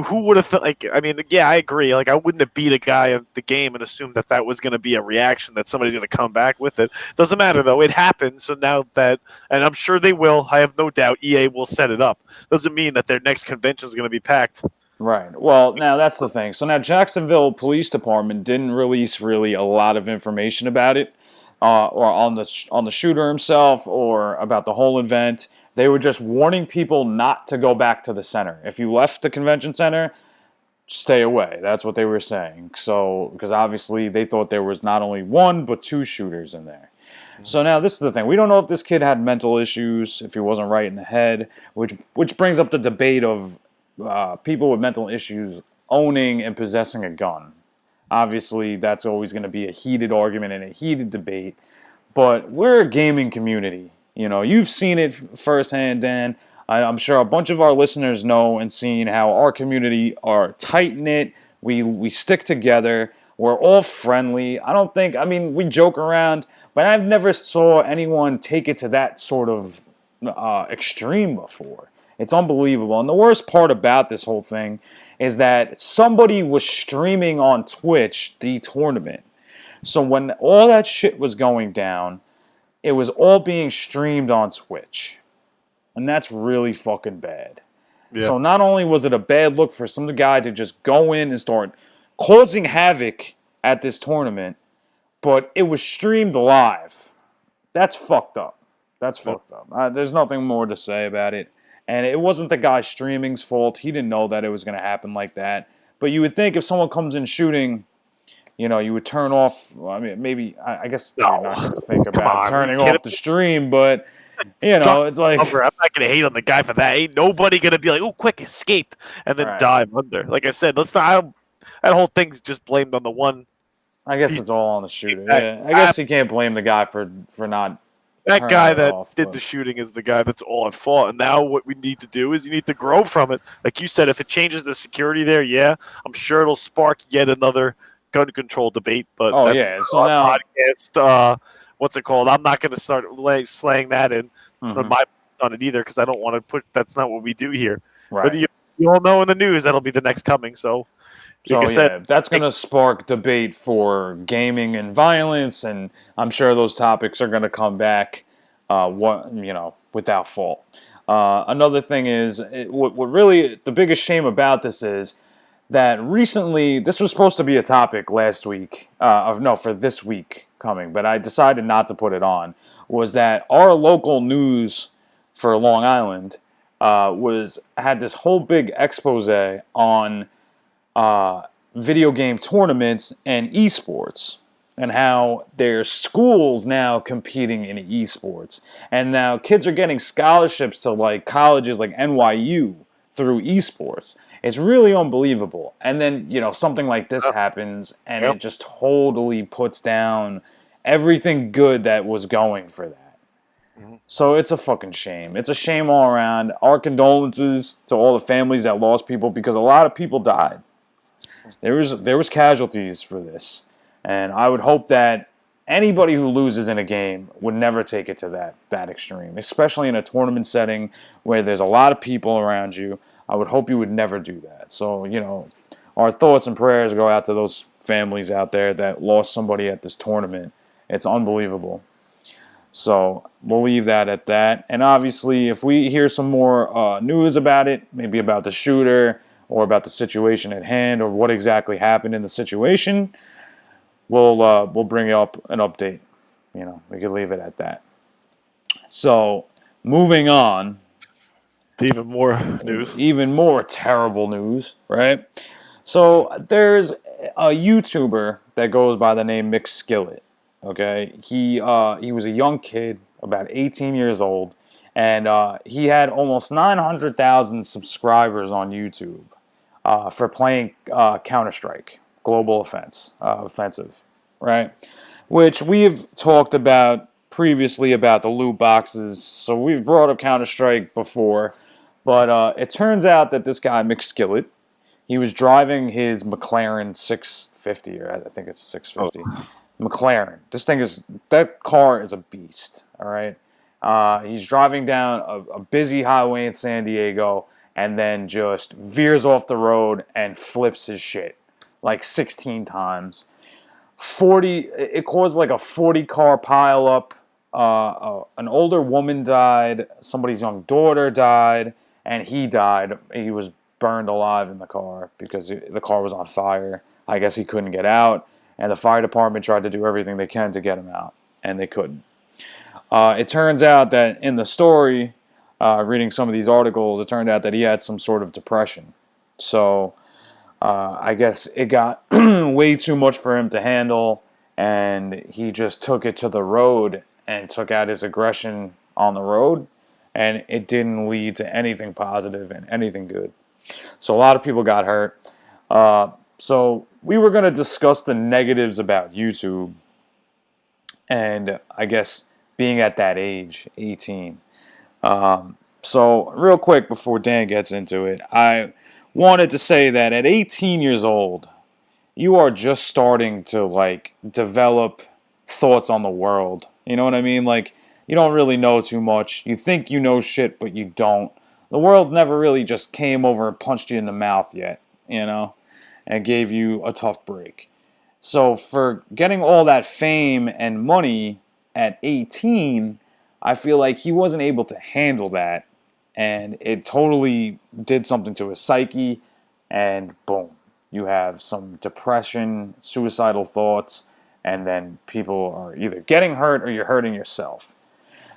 Who would have thought? I mean, yeah, I agree. I wouldn't have beat a guy at the game and assumed that was going to be a reaction, that somebody's going to come back with it. Doesn't matter, though. It happened. So now and I'm sure they will. I have no doubt EA will set it up. Doesn't mean that their next convention is going to be packed. Right. Well, now that's the thing. So now Jacksonville Police Department didn't release really a lot of information about it, or on the shooter himself, or about the whole event. They were just warning people not to go back to the center. If you left the convention center, stay away. That's what they were saying. So, because obviously they thought there was not only one, but 2 shooters in there. So now this is the thing. We don't know if this kid had mental issues, if he wasn't right in the head, which brings up the debate of people with mental issues owning and possessing a gun. Obviously, that's always going to be a heated argument and a heated debate. But we're a gaming community. You've seen it firsthand, Dan. I'm sure a bunch of our listeners know and seen how our community are tight-knit. We stick together. We're all friendly. We joke around, but I've never saw anyone take it to that sort of extreme before. It's unbelievable. And the worst part about this whole thing is that somebody was streaming on Twitch the tournament. So when all that shit was going down, it was all being streamed on Twitch. And that's really fucking bad. Yeah. So not only was it a bad look for some guy to just go in and start causing havoc at this tournament, but it was streamed live. That's fucked up. That's Yep. fucked up. There's nothing more to say about it. And it wasn't the guy streaming's fault. He didn't know that it was going to happen like that. But you would think if someone comes in shooting, you would turn off. Well, I mean, maybe I guess you're not going to think Come about on, are you turning kidding off the stream, but Duck it's like, cover. I'm not gonna hate on the guy for that. Ain't nobody gonna be like, "Oh, quick escape," and then right. dive under. Like I said, let's not. That whole thing's just blamed on the one. I guess it's all on the shooter. Yeah, I guess you can't blame the guy for not. That guy that off, did the shooting is the guy that's all at fault. And now what we need to do is you need to grow from it. Like you said, if it changes the security there, yeah, I'm sure it'll spark yet another gun control debate. But so now podcast. What's it called? I'm not going to start slaying that in mm-hmm. on it either because I don't want to put. That's not what we do here. Right. But you all know in the news that'll be the next coming. So like I said, that's going to spark debate for gaming and violence, and I'm sure those topics are going to come back, without fault. Another thing is, what really the biggest shame about this is that recently, this was supposed to be a topic last week, for this week coming, but I decided not to put it on, was that our local news for Long Island had this whole big expose on video game tournaments and esports, and how there's schools now competing in esports, and now kids are getting scholarships to like colleges like NYU through esports. It's really unbelievable. And then something like this happens, and it just totally puts down everything good that was going for that. So it's a fucking shame. It's a shame all around. Our condolences to all the families that lost people, because a lot of people died. There was casualties for this, and I would hope that anybody who loses in a game would never take it to that extreme, especially in a tournament setting where there's a lot of people around you. I would hope you would never do that. So, our thoughts and prayers go out to those families out there that lost somebody at this tournament. It's unbelievable. So we'll leave that at that. And obviously, if we hear some more news about it, maybe about the shooter, or about the situation at hand, or what exactly happened in the situation, we'll bring up an update. We could leave it at that. So, moving on. To even more news. Even more terrible news, right? So, there's a YouTuber that goes by the name mcskillet. Okay? He was a young kid, about 18 years old, and he had almost 900,000 subscribers on YouTube. For playing Counter-Strike, Global Offensive, right? Which we've talked about previously about the loot boxes, so we've brought up Counter-Strike before, but it turns out that this guy, mcskillet, he was driving his McLaren 650, or I think it's 650, McLaren. That car is a beast, all right? He's driving down a busy highway in San Diego, and then just veers off the road and flips his shit like 16 times. It caused like a 40-car pileup. An older woman died. Somebody's young daughter died, and he died. He was burned alive in the car because the car was on fire. I guess he couldn't get out, and the fire department tried to do everything they can to get him out, and they couldn't. It turns out that in the story, reading some of these articles, it turned out that he had some sort of depression. So I guess it got way too much for him to handle, and he just took it to the road and took out his aggression on the road, and it didn't lead to anything positive and anything good. So a lot of people got hurt. So we were going to discuss the negatives about YouTube, and I guess being at that age, 18. So real quick before Dan gets into it, I wanted to say that at 18 years old, you are just starting to like develop thoughts on the world. You know what I mean? Like, you don't really know too much. You think you know shit, but you don't. The world never really just came over and punched you in the mouth yet, and gave you a tough break. So for getting all that fame and money at 18, I feel like he wasn't able to handle that and it totally did something to his psyche, and boom, you have some depression, suicidal thoughts, and then people are either getting hurt or you're hurting yourself.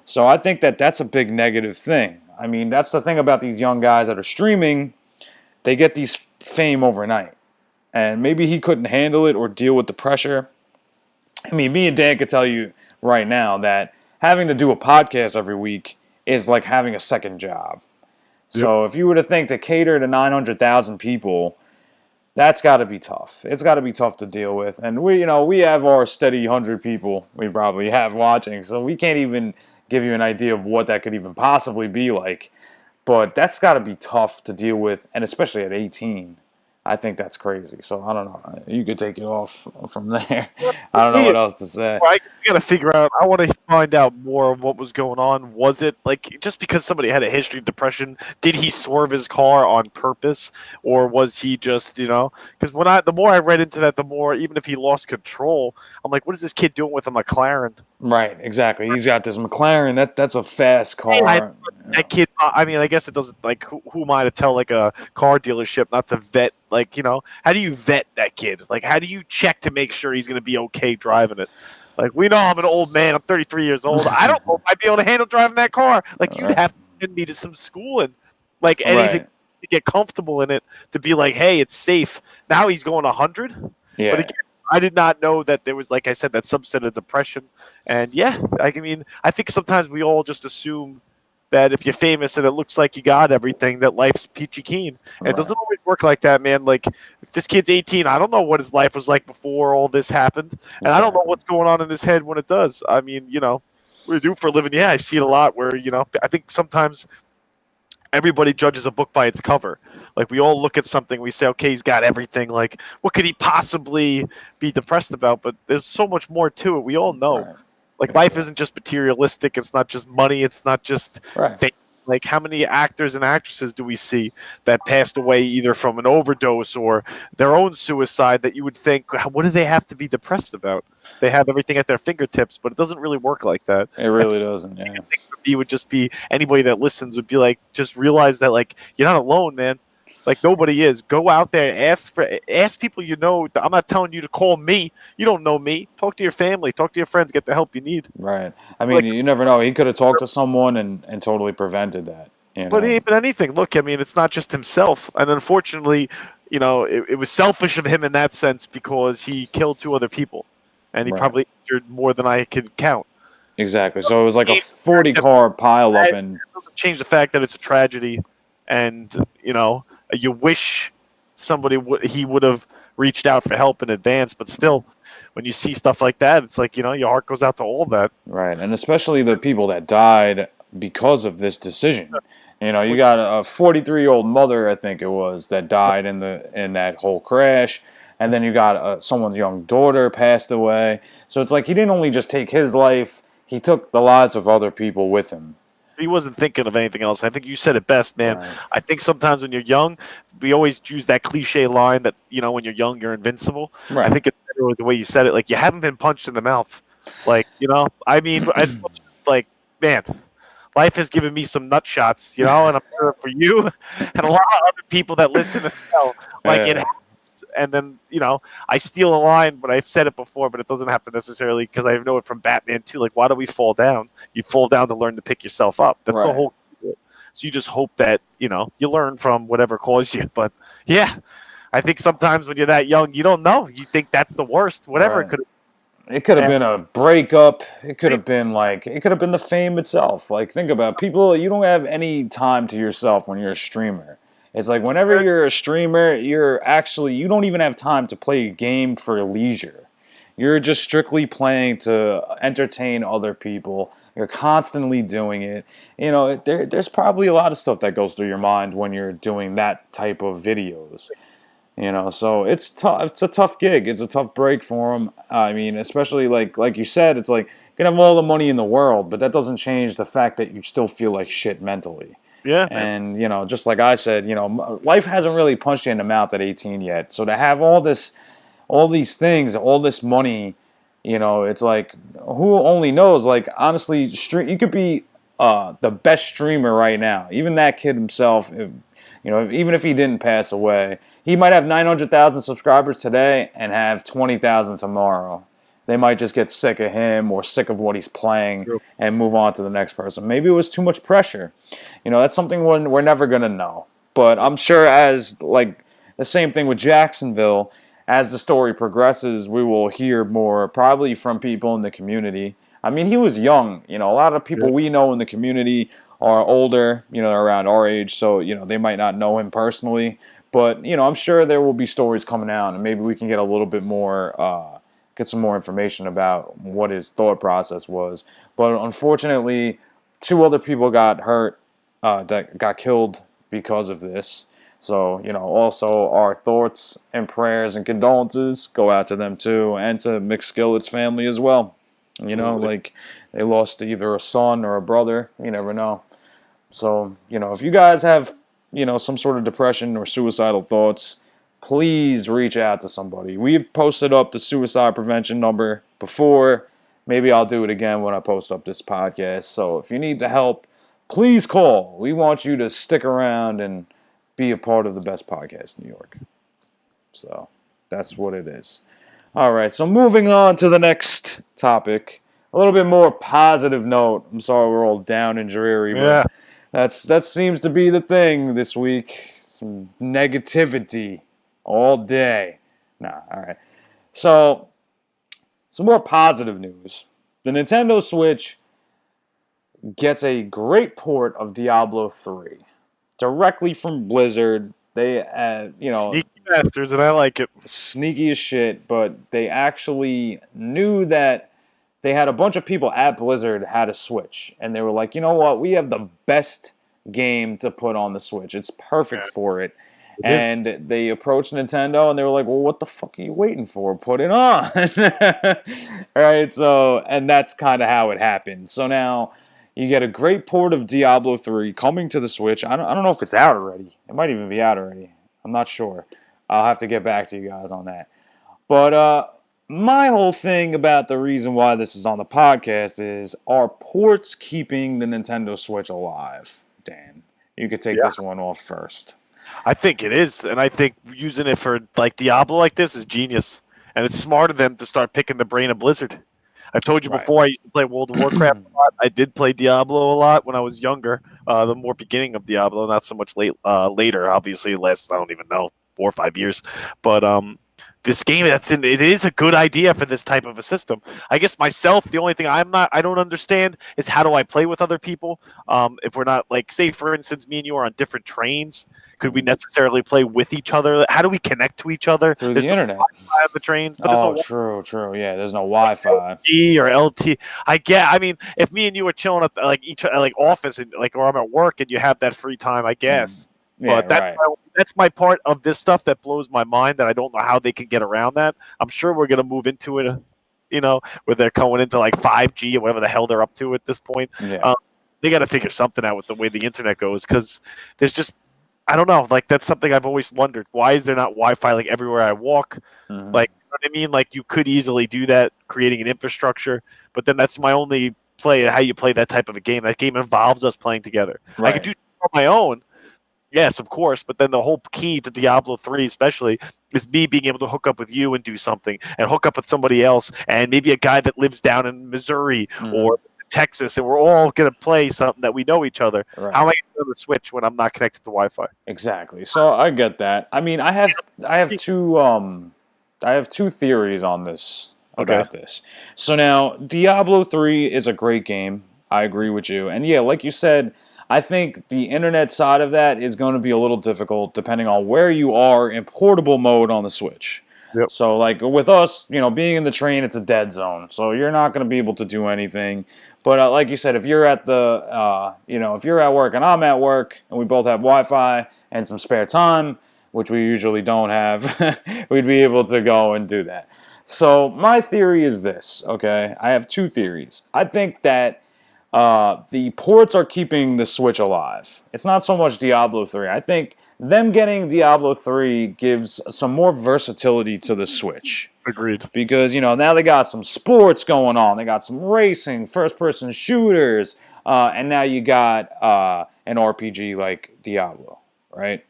So I think that that's a big negative thing. I mean, that's the thing about these young guys that are streaming. They get these fame overnight. And maybe he couldn't handle it or deal with the pressure. I mean, me and Dan could tell you right now that having to do a podcast every week is like having a second job. Yep. So if you were to think to cater to 900,000 people, that's got to be tough. It's got to be tough to deal with. And we have our steady 100 people we probably have watching, so we can't even give you an idea of what that could even possibly be like. But that's got to be tough to deal with, and especially at 18. I think that's crazy. So I don't know. You could take it off from there. I don't know what else to say. I gotta figure out. I want to find out more of what was going on. Was it like just because somebody had a history of depression? Did he swerve his car on purpose, or was he just Because the more I read into that, the more, even if he lost control, I'm like, what is this kid doing with a McLaren? Right, exactly. He's got this McLaren. That's a fast car. That kid. I mean, I guess it doesn't. Like, who am I to tell like a car dealership not to vet? Like, how do you vet that kid? Like, how do you check to make sure he's going to be okay driving it? Like, we know I'm an old man. I'm 33 years old. I don't know if I'd be able to handle driving that car. Like, you'd have to send me to some school and like anything to get comfortable in it to be like, hey, it's safe. Now he's going 100. Yeah. But again, I did not know that there was, like I said, that subset of depression. And yeah, I mean, I think sometimes we all just assume that if you're famous and it looks like you got everything, that life's peachy keen. And it doesn't always work like that, man. Like, if this kid's 18, I don't know what his life was like before all this happened. And I don't know what's going on in his head when it does. I mean, what do you do for a living? Yeah, I see it a lot where, I think sometimes everybody judges a book by its cover. Like, we all look at something, we say, okay, he's got everything. Like, what could he possibly be depressed about? But there's so much more to it. We all know. Right. Like, life isn't just materialistic. It's not just money. It's not just fame. Like, how many actors and actresses do we see that passed away either from an overdose or their own suicide that you would think, what do they have to be depressed about? They have everything at their fingertips, but it doesn't really work like that. It really doesn't, yeah. I think for me would just be, anybody that listens would be like, just realize that, like, you're not alone, man. Like, nobody is. Go out there, ask people you know. I'm not telling you to call me. You don't know me. Talk to your family. Talk to your friends. Get the help you need. Right. I mean, you never know. He could have talked to someone and totally prevented that. But anything. Look, I mean, it's not just himself. And unfortunately, it was selfish of him in that sense because he killed 2 other people. And he probably injured more than I could count. Exactly. So it was like a 40-car pileup. And it doesn't change the fact that it's a tragedy. And, you wish he would have reached out for help in advance, but still, when you see stuff like that, it's like, your heart goes out to all that. Right, and especially the people that died because of this decision. You got a 43-year-old mother, I think it was, that died in that whole crash, and then you got someone's young daughter passed away. So it's like he didn't only just take his life, he took the lives of other people with him. He wasn't thinking of anything else. I think you said it best, man. Right. I think sometimes when you're young, we always use that cliche line that, when you're young, you're invincible. Right. I think it's better with the way you said it. Like, you haven't been punched in the mouth. Like, I mean, as much like, man, life has given me some nut shots, and I'm sure for you and a lot of other people that listen as well. Like, it happens. And then, I steal a line, but I've said it before, but it doesn't have to necessarily, because I know it from Batman too. Like, why do we fall down? You fall down to learn to pick yourself up. That's the whole. So you just hope that, you learn from whatever caused you. But yeah, I think sometimes when you're that young, you don't know. You think that's the worst. Whatever it could have. It could have been a breakup. It could have been the fame itself. Like, think about people. You don't have any time to yourself when you're a streamer. It's like whenever you're a streamer, you don't even have time to play a game for leisure. You're just strictly playing to entertain other people. You're constantly doing it. There's probably a lot of stuff that goes through your mind when you're doing that type of videos. So it's tough. It's a tough gig. It's a tough break for him. I mean, especially like you said, it's like you can have all the money in the world, but that doesn't change the fact that you still feel like shit mentally. Yeah. And, just like I said, life hasn't really punched you in the mouth at 18 yet. So to have all these things, all this money, it's like, who only knows? Like, honestly, you could be the best streamer right now. Even that kid himself, even if he didn't pass away, he might have 900,000 subscribers today and have 20,000 tomorrow. They might just get sick of him or sick of what he's playing and move on to the next person. Maybe it was too much pressure. That's something we're never going to know. But I'm sure as, like, the same thing with Jacksonville, as the story progresses, we will hear more probably from people in the community. I mean, he was young. A lot of people we know in the community are older, around our age. So, they might not know him personally. But, I'm sure there will be stories coming out, and maybe we can get a little bit more... get some more information about what his thought process was. But unfortunately, 2 other people got hurt, that got killed because of this. So, also our thoughts and prayers and condolences go out to them too, and to mcskillet's family as well. Like, they lost either a son or a brother. You never know. So, if you guys have, some sort of depression or suicidal thoughts, please reach out to somebody. We've posted up the suicide prevention number before. Maybe I'll do it again when I post up this podcast. So if you need the help, please call. We want you to stick around and be a part of the best podcast in New York. So that's what it is. All right, so moving on to the next topic. A little bit more positive note. I'm sorry we're all down and dreary, but that seems to be the thing this week. Some negativity all day. Nah, all right. So, some more positive news. The Nintendo Switch gets a great port of Diablo 3 directly from Blizzard. They, sneaky bastards, and I like it. Sneaky as shit, but they actually knew that they had a bunch of people at Blizzard had a Switch, and they were like, you know what? We have the best game to put on the Switch. It's perfect for it. And they approached Nintendo, and they were like, well, what the fuck are you waiting for? Put it on. All right, so, and that's kind of how it happened. So now you get a great port of Diablo 3 coming to the Switch. I don't know if it's out already. It might even be out already. I'm not sure. I'll have to get back to you guys on that. But my whole thing about the reason why this is on the podcast is, are ports keeping the Nintendo Switch alive? Dan, you could take this one off first. I think it is, and I think using it for like Diablo like this is genius, and it's smart of them to start picking the brain of Blizzard. I've told you before, I used to play World of Warcraft a lot. I did play Diablo a lot when I was younger, the more beginning of Diablo, not so much later. Obviously, last, I don't even know, 4 or 5 years, but this game it is a good idea for this type of a system. I guess myself, the only thing I don't understand is, how do I play with other people? If we're not, like, say for instance, me and you are on different trains, could we necessarily play with each other? How do we connect to each other? Through the internet. Wi-Fi on the trains, but true. Yeah, there's no Wi-Fi. LT or LT. I mean, if me and you are chilling at like office and or I'm at work and you have that free time, I guess. Yeah, but that's my part of this stuff that blows my mind, that I don't know how they can get around that. I'm sure we're gonna move into it, where they're going into like 5G or whatever the hell they're up to at this point. Yeah. They got to figure something out with the way the internet goes, because there's just, I don't know. Like, that's something I've always wondered. Why is there not Wi-Fi like everywhere I walk? Mm-hmm. Like, you know what I mean? Like, you could easily do that, creating an infrastructure. But then that's my only play, how you play that type of a game. That game involves us playing together. Right. I could do it on my own. Yes, of course. But then the whole key to Diablo 3 especially is me being able to hook up with you and do something, and hook up with somebody else, and maybe a guy that lives down in Missouri or Texas, and we're all going to play something that we know each other. Right. How am I going to be able to switch when I'm not connected to Wi-Fi? Exactly. So I get that. I mean, I have two theories on this about this. So now, Diablo 3 is a great game. I agree with you. And yeah, like you said, I think the internet side of that is going to be a little difficult depending on where you are in portable mode on the Switch. Yep. So, like, with us, being in the train, it's a dead zone. So you're not going to be able to do anything. But like you said, if you're at if you're at work and I'm at work and we both have Wi-Fi and some spare time, which we usually don't have, we'd be able to go and do that. So my theory is this, okay? I have two theories. I think that the ports are keeping the Switch alive. It's not so much Diablo 3. I think them getting Diablo 3 gives some more versatility to the Switch. Agreed. Because, now they got some sports going on. They got some racing, first-person shooters, And now you got an RPG like Diablo, right?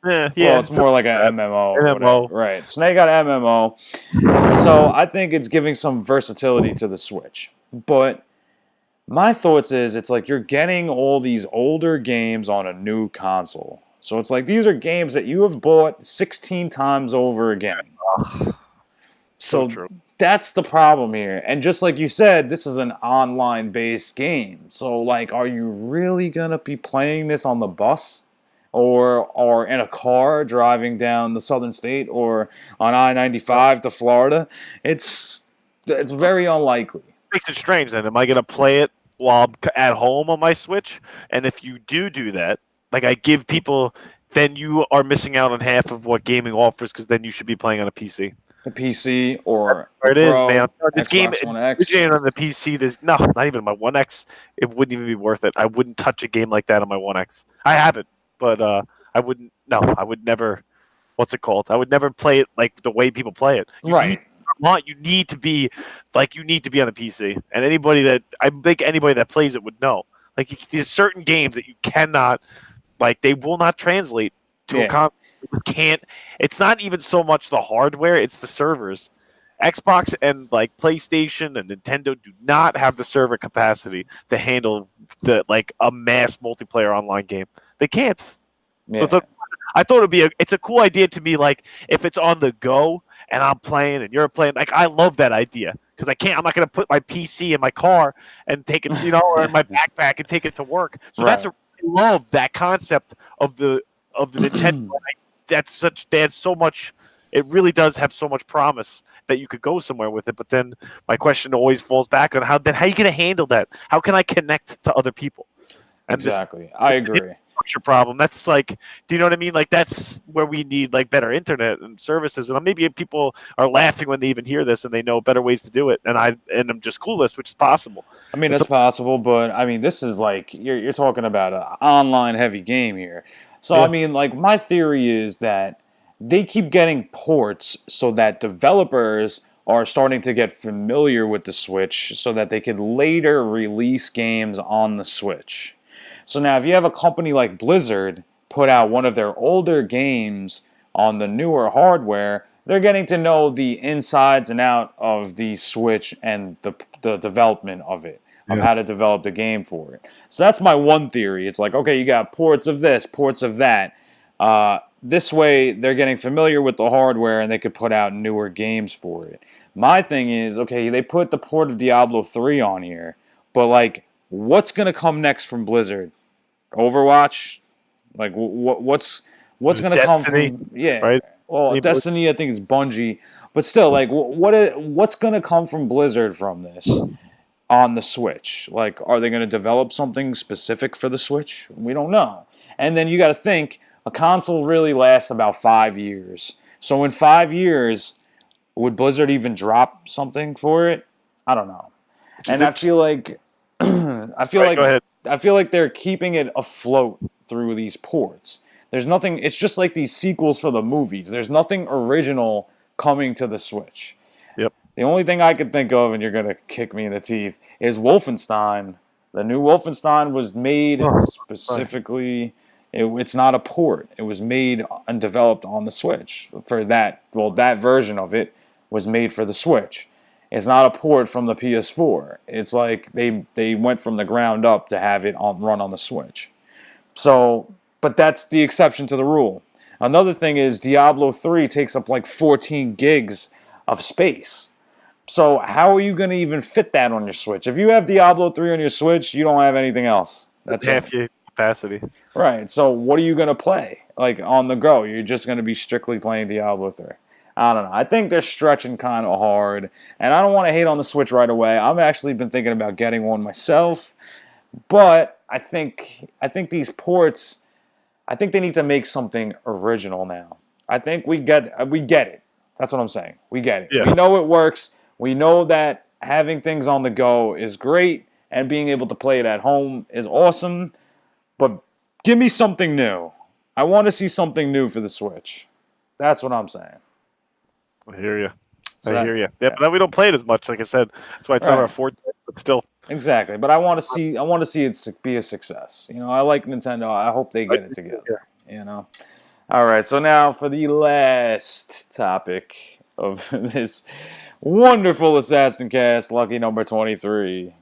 Well, Yeah, it's more like an that. MMO or whatever, MMO. right? So now you got an MMO. So I think it's giving some versatility to the Switch. But my thoughts is it's like you're getting all these older games on a new console. So it's like these are games that you have bought 16 times over again. Ugh, so So true. that's the problem here. And just like you said, this is an online based game. So like are you really going to be playing this on the bus or in a car driving down the southern state or on I-95 to Florida? It's very unlikely. Makes it strange then. Am I going to play it while I'm at home on my Switch? And if you do that, like I give people, then you are missing out on half of what gaming offers because then you should be playing on a PC. A PC or a There it is, man. Pro, This game, Xbox One X. originating on the PC, there's no, not even my One X. It wouldn't even be worth it. I wouldn't touch a game like that on my One X. I have it, but I wouldn't. No, I would never. What's it called? I would never play it like the way people play it. Right. You need to be like you need to be on a PC, and I think anybody that plays it would know. Like there's certain games that you cannot, like they will not translate to a console. It can't. It's not even so much the hardware; it's the servers. Xbox and like PlayStation and Nintendo do not have the server capacity to handle a mass multiplayer online game. They can't. Yeah. So I thought it's a cool idea to me. Like if it's on the go and I'm playing and you're playing, like I love that idea because I'm not going to put my PC in my car and take it, or in my backpack and take it to work. So Right. I love that concept of the Nintendo. They had so much. It really does have so much promise that you could go somewhere with it. But then my question always falls back on how are you going to handle that? How can I connect to other people? And exactly. I agree. Infrastructure problem. That's like, do you know what I mean? Like that's where we need like better internet and services. And maybe people are laughing when they even hear this and they know better ways to do it. And I'm just clueless, which is possible. I mean, that's possible, but I mean, this is like you're talking about an online heavy game here. So Yeah. I mean, like my theory is that they keep getting ports so that developers are starting to get familiar with the Switch so that they can later release games on the Switch. So now if you have a company like Blizzard put out one of their older games on the newer hardware, they're getting to know the insides and out of the Switch and the development of it, of how to develop the game for it. So that's my one theory. It's like, okay, you got ports of this, ports of that. This way, they're getting familiar with the hardware and they could put out newer games for it. My thing is, okay, they put the port of Diablo 3 on here, but like, what's going to come next from Blizzard? Overwatch? Like, what's going to come from? Yeah. Right? Well, Destiny, I think, is Bungie. But still, like, what's going to come from Blizzard from this on the Switch? Like, are they going to develop something specific for the Switch? We don't know. And then you got to think, a console really lasts about 5 years. So in 5 years, would Blizzard even drop something for it? I don't know. And I feel like I feel like they're keeping it afloat through these ports. There's nothing. It's just like these sequels for the movies. There's nothing original coming to the Switch. Yep. The only thing I could think of, and you're gonna kick me in the teeth, is Wolfenstein. The new Wolfenstein was made specifically. It's not a port. It was made and developed on the Switch. For that, well, that version of it was made for the Switch. It's not a port from the PS4. It's like they went from the ground up to have it run on the Switch. So, but that's the exception to the rule. Another thing is Diablo 3 takes up like 14 gigs of space. So how are you going to even fit that on your Switch? If you have Diablo 3 on your Switch, you don't have anything else. That's half your capacity. Right. So what are you going to play? Like on the go, you're just going to be strictly playing Diablo 3. I don't know. I think they're stretching kind of hard, and I don't want to hate on the Switch right away. I've actually been thinking about getting one myself, but I think these ports, I think they need to make something original now. I think we get it. That's what I'm saying. We get it. Yeah. We know it works. We know that having things on the go is great, and being able to play it at home is awesome. But give me something new. I want to see something new for the Switch. That's what I'm saying. I hear you. I hear you. Yeah, but we don't play it as much. Like I said, that's why it's not our forte. But still, Exactly, but I want to see it be a success. You know, I like Nintendo. I hope they get it together. You know. All right, so now for the last topic of this wonderful Assassin Cast, lucky number 23.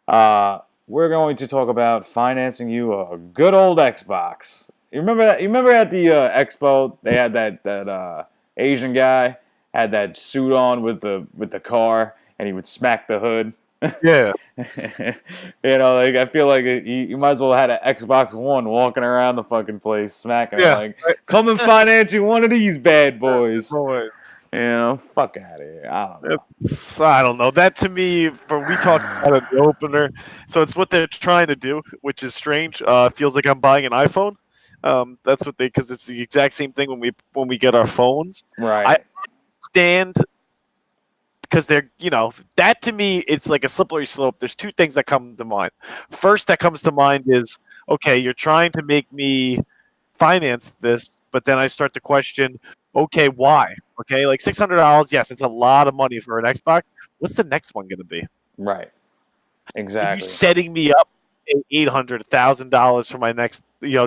We're going to talk about financing you a good old Xbox. You remember that? You remember at the expo they had that Asian guy had that suit on with the car, and he would smack the hood. Yeah. You know, like I feel like you might as well have had an Xbox One walking around the fucking place smacking it, like, come and finance you one of these bad boys. You know, fuck out of here. I don't know. That to me, we talked about it in the opener, so it's what they're trying to do, which is strange. It feels like I'm buying an iPhone. That's what because it's the exact same thing when we get our phones. Right. I understand because they're, that to me, it's like a slippery slope. There's two things that come to mind. First that comes to mind is, okay, you're trying to make me finance this, but then I start to question, okay, why? Okay, like $600, yes, it's a lot of money for an Xbox. What's the next one going to be? Right. Exactly. Are you setting me up $800,000 for my next,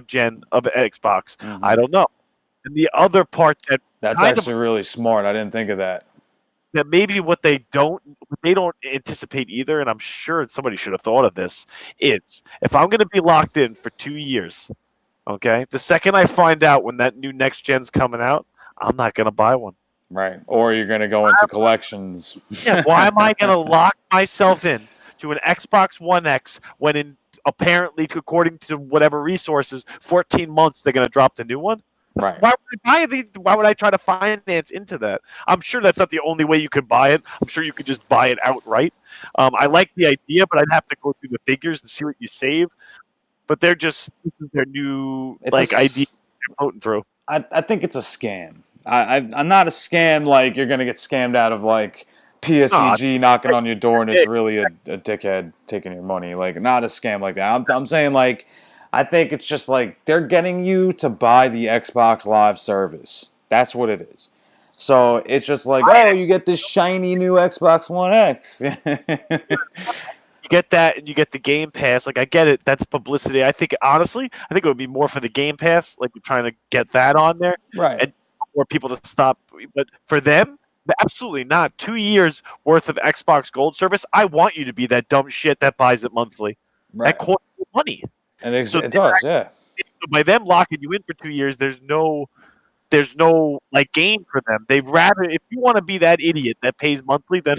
gen of Xbox? Mm-hmm. I don't know. And the other part that's actually really smart. I didn't think of that. That maybe what they don't anticipate either, and I'm sure somebody should have thought of this, is if I'm going to be locked in for 2 years, okay, the second I find out when that new next gen's coming out, I'm not going to buy one. Right. Or you're going to go into collections. Yeah, why am I going to lock myself in to an Xbox One X when apparently, according to whatever resources, 14 months they're going to drop the new one? Right. Why would I try to finance into that? I'm sure that's not the only way you could buy it. I'm sure you could just buy it outright. I like the idea, but I'd have to go through the figures and see what you save. But this is their new idea they're floating through. I think it's a scam. I'm not a scam like you're going to get scammed out of like PSEG knocking on your door and it's really a dickhead taking your money. Like, not a scam like that. I'm saying like, I think it's just like they're getting you to buy the Xbox Live service. That's what it is. So it's just like, oh, you get this shiny new Xbox One X. You get that, and you get the Game Pass. Like, I get it. That's publicity. Honestly, I think it would be more for the Game Pass. Like, we're trying to get that on there. Right. And for people to stop. But for them, absolutely not. 2 years worth of Xbox Gold service. I want you to be that dumb shit that buys it monthly. Right. That costs you money. And it does, yeah. So by them locking you in for 2 years, there's no like gain for them. They'd rather, if you want to be that idiot that pays monthly, then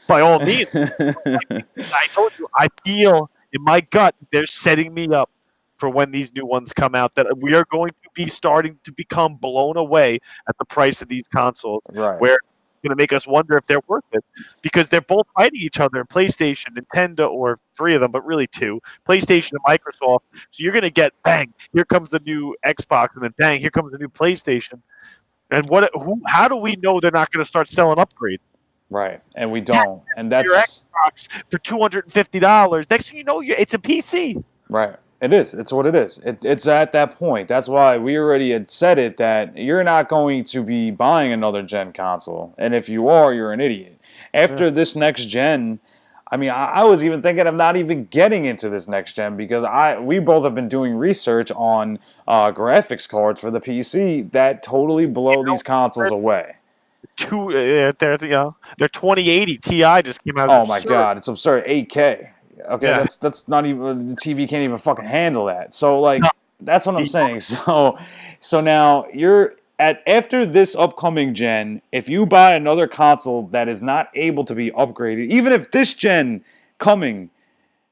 by all means. I told you, I feel in my gut they're setting me up for when these new ones come out, that we are going to be starting to become blown away at the price of these consoles. Right. Where it's going to make us wonder if they're worth it, because they're both fighting each other. PlayStation, Nintendo, or three of them, but really two, PlayStation and Microsoft. So you're going to get, bang, here comes the new Xbox, and then bang, here comes the new PlayStation. And how do we know they're not going to start selling upgrades? Right, and we don't. And that's your Xbox for $250. Next thing you know, it's a PC. Right. It is. It's what it is. It's at that point. That's why we already had said it, that you're not going to be buying another gen console. And if you are, you're an idiot. After this next gen, I mean, I was even thinking of not even getting into this next gen, because we both have been doing research on graphics cards for the PC that totally blow these consoles away. Their 2080 Ti just came out. Oh my God, it's absurd. 8K. Okay, yeah. That's not even, the TV can't even fucking handle that. So like, that's what I'm saying. So now you're after this upcoming gen, if you buy another console that is not able to be upgraded, even if this gen coming,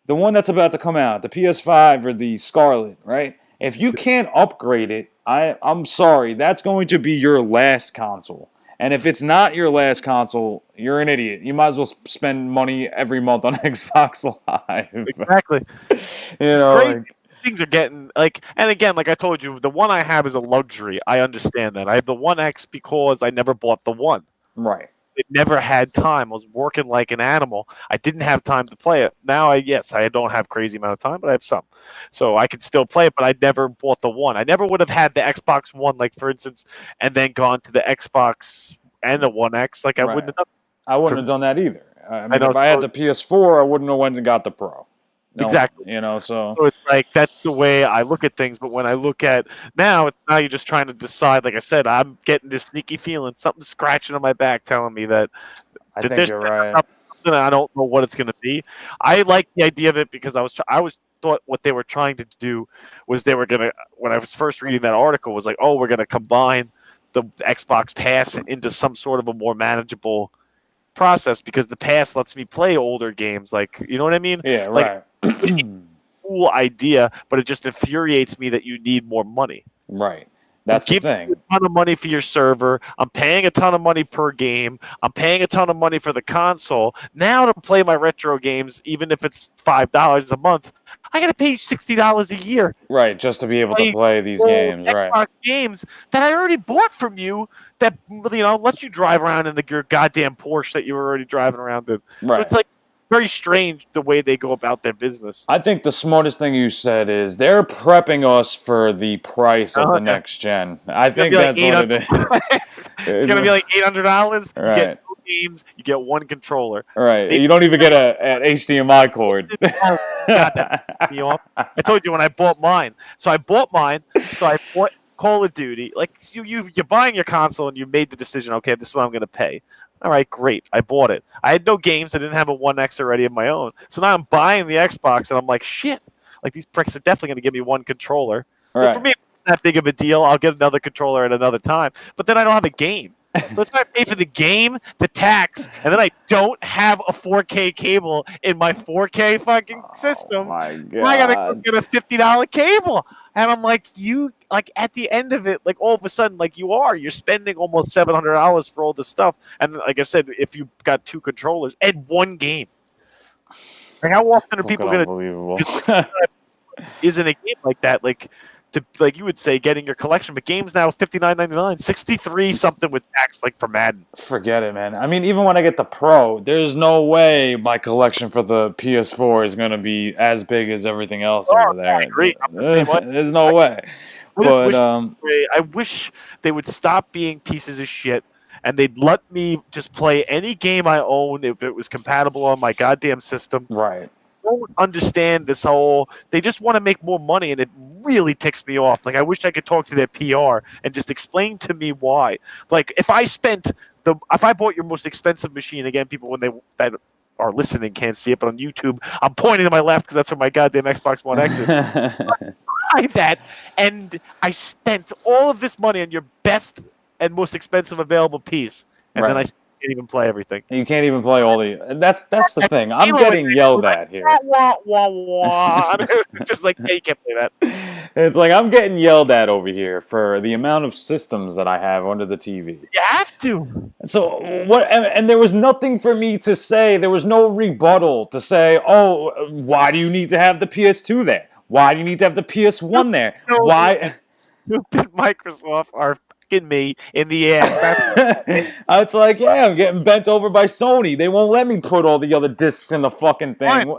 the one that's about to come out, the PS5 or the Scarlet, right? If you can't upgrade it, I'm sorry, that's going to be your last console. And if it's not your last console, you're an idiot. You might as well spend money every month on Xbox Live. Exactly. Things are getting and again, like I told you, the one I have is a luxury. I understand that. I have the One X because I never bought the One. Right. It never had time. I was working like an animal. I didn't have time to play it. Now, I don't have crazy amount of time, but I have some. So I can still play it, but I never bought the One. I never would have had the Xbox One, like, for instance, and then gone to the Xbox and the One X. Like, I wouldn't have done that. I wouldn't have done that either. I I mean, know. if I had the PS4, I wouldn't have went and got the Pro. No, Exactly. so So it's like that's the way I look at things. But when I look at now, now you're just trying to decide. Like I said, I'm getting this sneaky feeling, something scratching on my back, telling me that I that think there's you're right. something I don't know what it's going to be. I like the idea of it because I was thought what they were trying to do was they were going to, when I was first reading that article, was like, oh, we're going to combine the Xbox Pass into some sort of a more manageable process because the Pass lets me play older games. Like, you know what I mean? Yeah, Like, right. cool idea, but it just infuriates me that you need more money. Right. I'm That's the giving you thing. a ton of money for your server. I'm paying a ton of money per game. I'm paying a ton of money for the console. Now to play my retro games, even if it's $5 a month, I got to pay $60 a year. Right, just to be able to Play play these old games, right. Xbox games that I already bought from you that lets you drive around in your goddamn Porsche that you were already driving around in. So it's Right. like very strange the way they go about their business. I think the smartest thing you said is they're prepping us for the price of the Yeah. next gen. I It's gonna think be like that's what it is. it's gonna be like $800. You get Right. 2 games. You get 1 controller. Right. They You don't even get an HDMI cord. oh god, that pissed me off. I told you when I bought mine. So I bought Call of Duty. Like you're buying your console and you made the decision. Okay, this is what I'm gonna pay. All right, great. I bought it. I had no games. I didn't have a One X already of my own. So now I'm buying the Xbox and I'm like, shit. Like these pricks are definitely gonna give me 1 controller. So Right. for me, it's not that big of a deal. I'll get another controller at another time. But then I don't have a game. So it's like I pay for the game, the tax, and then I don't have a 4K cable in my 4K fucking system. Oh my I gotta go god. get a $50 cable. And I'm like, at the end of it, like all of a sudden, like you're spending almost $700 for all this stuff. And like I said, if you got 2 controllers and 1 game, like how often are people Fucking gonna unbelievable. isn't a game like that? Like you would say, getting your collection, but games now $59.99, 63 something with tax, like for Madden. Forget it, man. I mean, even when I get the Pro, there's no way my collection for the PS4 is going to be as big as everything else over there. I agree. I'm the same way. There's no way. But I wish they would stop being pieces of shit and they'd let me just play any game I own if it was compatible on my goddamn system. right. I don't understand this whole. They just want to make more money, and it really ticks me off. Like I wish I could talk to their PR and just explain to me why. Like if I bought your most expensive machine, again, people that are listening can't see it, but on YouTube, I'm pointing to my left because that's where my goddamn Xbox One X is. I that, and I spent all of this money on your best and most expensive available piece, and then I can't even play everything. You can't even play all the. That's the thing. I'm getting yelled at here. Just like, hey, you can't play that. It's like I'm getting yelled at over here for the amount of systems that I have under the TV. You have to. So what? And there was nothing for me to say. There was no rebuttal to say, "Oh, why do you need to have the PS2 there? Why do you need to have the PS1 there? Why?" Stupid Microsoft are fucking me in the ass. It's like, yeah, I'm getting bent over by Sony. They won't let me put all the other discs in the fucking thing.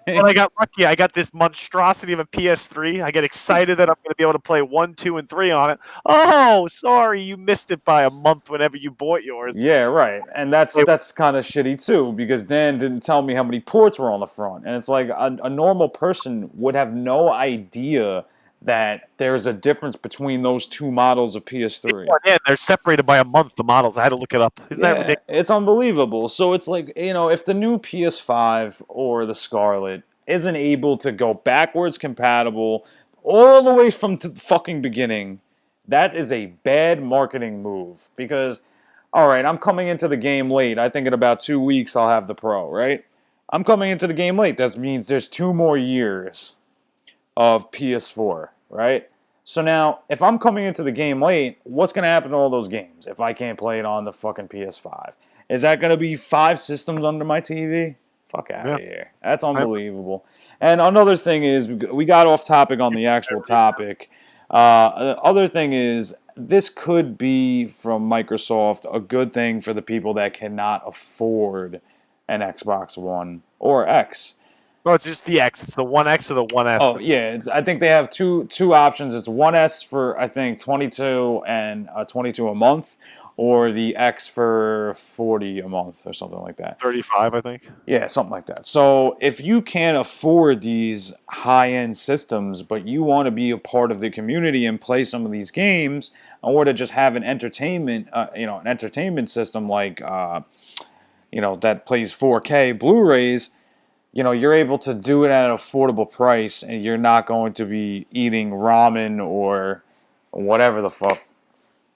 But I got lucky. I got this monstrosity of a PS3. I get excited that I'm going to be able to play 1, 2, and 3 on it. Oh, sorry, you missed it by a month whenever you bought yours. Yeah, right. And that's kind of shitty too, because Dan didn't tell me how many ports were on the front. And it's like a normal person would have no idea that there's a difference between those 2 models of PS3. Yeah, they're separated by a month, the models. I had to look it up. Isn't that ridiculous? It's unbelievable. So it's like, if the new PS5 or the Scarlet isn't able to go backwards compatible all the way from the fucking beginning, that is a bad marketing move. Because, all right, I'm coming into the game late. I think in about 2 weeks I'll have the Pro, right? I'm coming into the game late. That means there's 2 more years of PS4, right? So now, if I'm coming into the game late, what's going to happen to all those games if I can't play it on the fucking PS5? Is that going to be 5 systems under my TV? Fuck out of here. That's unbelievable. And another thing is, we got off topic on the actual topic. The other thing is, this could be, from Microsoft, a good thing for the people that cannot afford an Xbox One or X. No, it's just the X. It's the One X or the One S. Oh, yeah. I think they have two options. It's 1S for, I think, $22 and $22 a month, or the X for 40 a month or something like that. 35, I think. Yeah, something like that. So if you can't afford these high-end systems, but you want to be a part of the community and play some of these games, or to just have an entertainment, an entertainment system like, that plays 4K Blu-rays, you're able to do it at an affordable price, and you're not going to be eating ramen or whatever the fuck,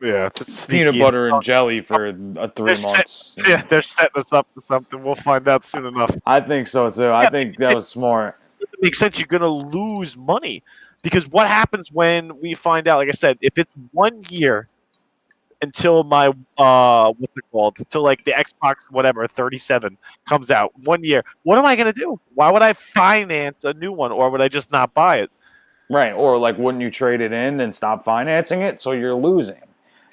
Yeah, it's sneaky. peanut butter and jelly for They're 3 months. yeah, they're setting us up for something. We'll find out soon enough. I think so too. I think that was smart. It makes sense. You're going to lose money because what happens when we find out? Like I said, if it's 1 year until my what's it called? Until like the Xbox whatever 37 comes out, 1 year. What am I going to do? Why would I finance a new one, or would I just not buy it? Right, or like, wouldn't you trade it in and stop financing it? So you're losing.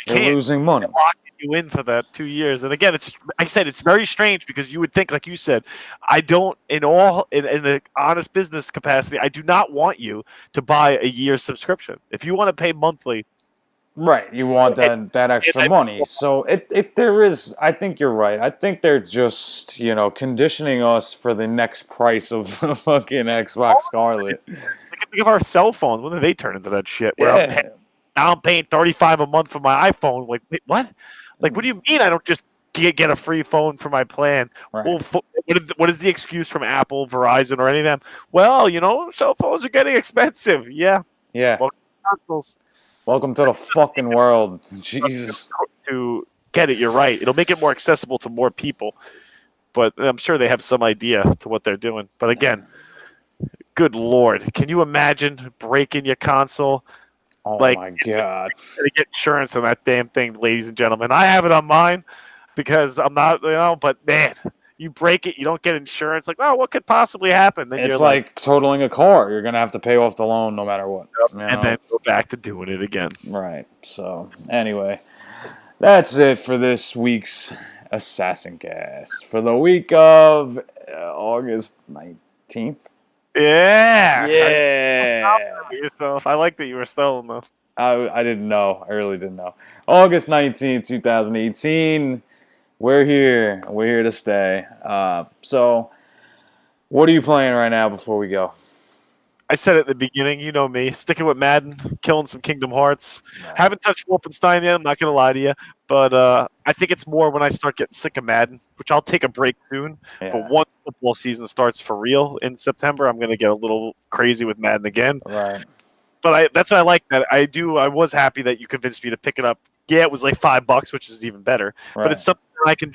You're losing money. Locking you in for that 2 years, and again, it's very strange because you would think, like you said, I don't in an honest business capacity, I do not want you to buy a year subscription. If you want to pay monthly, right, you want that extra money. So there is. I think you're right. I think they're just conditioning us for the next price of fucking Xbox Scarlet. Think of our cell phones. When did they turn into that shit? Yeah. Now I'm paying $35 a month for my iPhone. Like, wait, what? Like, what do you mean I don't just get a free phone for my plan? Right. Well, what is the excuse from Apple, Verizon, or any of them? Well, cell phones are getting expensive. Yeah. Yeah. Welcome to the fucking world. Jesus. To get it, you're right. It'll make it more accessible to more people. But I'm sure they have some idea to what they're doing. But again, good Lord. Can you imagine breaking your console? Oh my God! To get insurance on that damn thing, ladies and gentlemen. I have it on mine because I'm not, but man, you break it, you don't get insurance. Like, oh, what could possibly happen? Then it's like totaling a car. You're gonna have to pay off the loan no matter what. And then go back to doing it again. Right. So anyway, that's it for this week's Assassin Cast for the week of August 19th. Yeah. Yeah. Yourself. I like that you were stolen though. I didn't know. I really didn't know. August 19th, 2018. We're here. We're here to stay. So, what are you playing right now before we go? I said at the beginning, you know me, sticking with Madden, killing some Kingdom Hearts. No. Haven't touched Wolfenstein yet, I'm not going to lie to you. But I think it's more when I start getting sick of Madden, which I'll take a break soon. Yeah. But once football season starts for real in September, I'm going to get a little crazy with Madden again. Right. But that's what I like. That I was happy that you convinced me to pick it up. Yeah, it was like $5, which is even better. Right. But it's something I can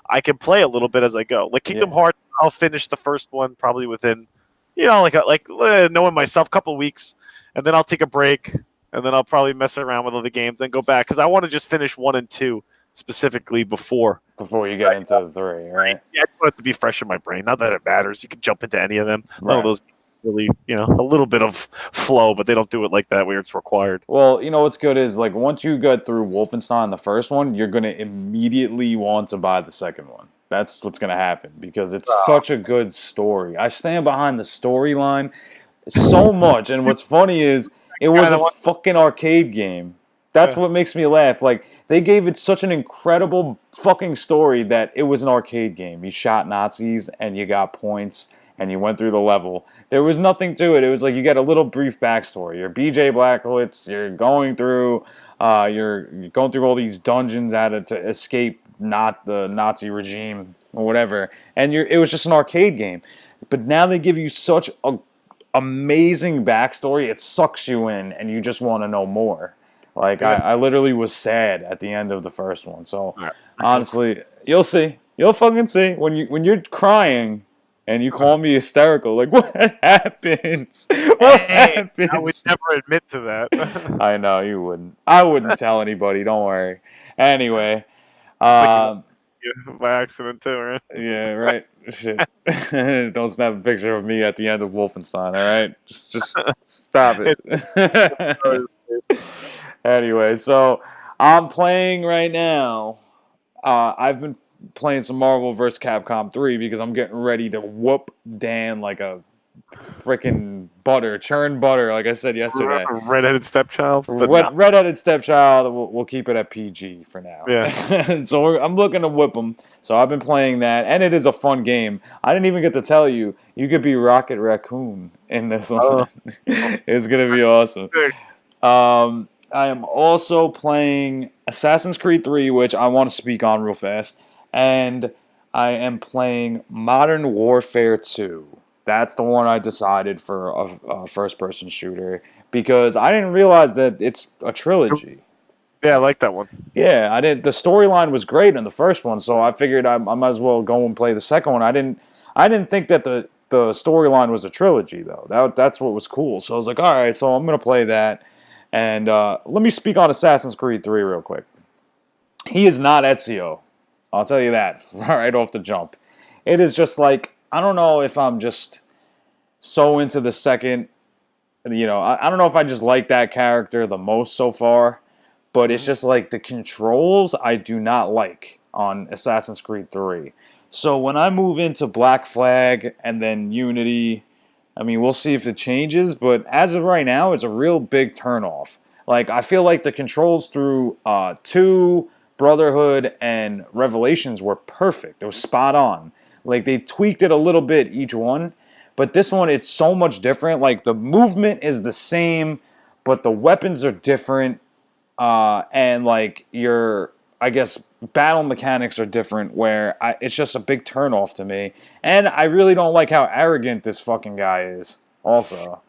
I can play a little bit as I go. Like Kingdom Hearts, I'll finish the first one probably within, knowing myself, a couple of weeks, and then I'll take a break, and then I'll probably mess around with other games, then go back because I want to just finish 1 and 2 specifically before you get into 3, right? Yeah, I want it to be fresh in my brain. Not that it matters. You can jump into any of them. None of those really, a little bit of flow, but they don't do it like that where it's required. Well, what's good is like once you get through Wolfenstein, the first one, you're gonna immediately want to buy the second one. That's what's gonna happen because it's such a good story. I stand behind the storyline so much, and what's funny is it was a fucking arcade game. That's what makes me laugh. Like they gave it such an incredible fucking story that it was an arcade game. You shot Nazis and you got points and you went through the level. There was nothing to it. It was like you get a little brief backstory. You're BJ Blazkowicz. You're going through all these dungeons to escape not the Nazi regime or whatever. And it was just an arcade game. But now they give you such a amazing backstory. It sucks you in, and you just want to know more. Like I literally was sad at the end of the first one. So honestly, you'll see. You'll fucking see when you're crying. And you call me hysterical. Like, what happens? What happens? I would never admit to that. I know, you wouldn't. I wouldn't tell anybody. Don't worry. Anyway. By accident, too, right? Yeah, right. Shit. Don't snap a picture of me at the end of Wolfenstein, all right? Just stop it. Anyway, so I'm playing right now. I've been playing some Marvel vs. Capcom 3 because I'm getting ready to whoop Dan like a freaking butter, churned butter, like I said yesterday. Redheaded stepchild, but no. Redheaded stepchild. We'll keep it at PG for now. Yeah. So I'm looking to whip them. So I've been playing that, and it is a fun game. I didn't even get to tell you, you could be Rocket Raccoon in this one. It's gonna be awesome. I am also playing Assassin's Creed 3, which I want to speak on real fast, and I am playing Modern Warfare 2. That's the one I decided for a first-person shooter because I didn't realize that it's a trilogy. Yeah, I like that one. Yeah, I didn't. The storyline was great in the first one, so I figured I might as well go and play the second one. I didn't think that the storyline was a trilogy though. That's what was cool. So I was like, all right, so I'm gonna play that. And let me speak on Assassin's Creed 3 real quick. He is not Ezio. I'll tell you that right off the jump. It is just like, I don't know if I'm just so into the second, I don't know if I just like that character the most so far, but it's just like the controls I do not like on Assassin's Creed 3. So when I move into Black Flag and then Unity, I mean, we'll see if it changes, but as of right now, it's a real big turnoff. Like, I feel like the controls through 2, Brotherhood, and Revelations were perfect. It was spot on. Like, they tweaked it a little bit, each one, but this one, it's so much different. Like, the movement is the same, but the weapons are different, and, like, I guess, battle mechanics are different, where it's just a big turnoff to me. And I really don't like how arrogant this fucking guy is, also.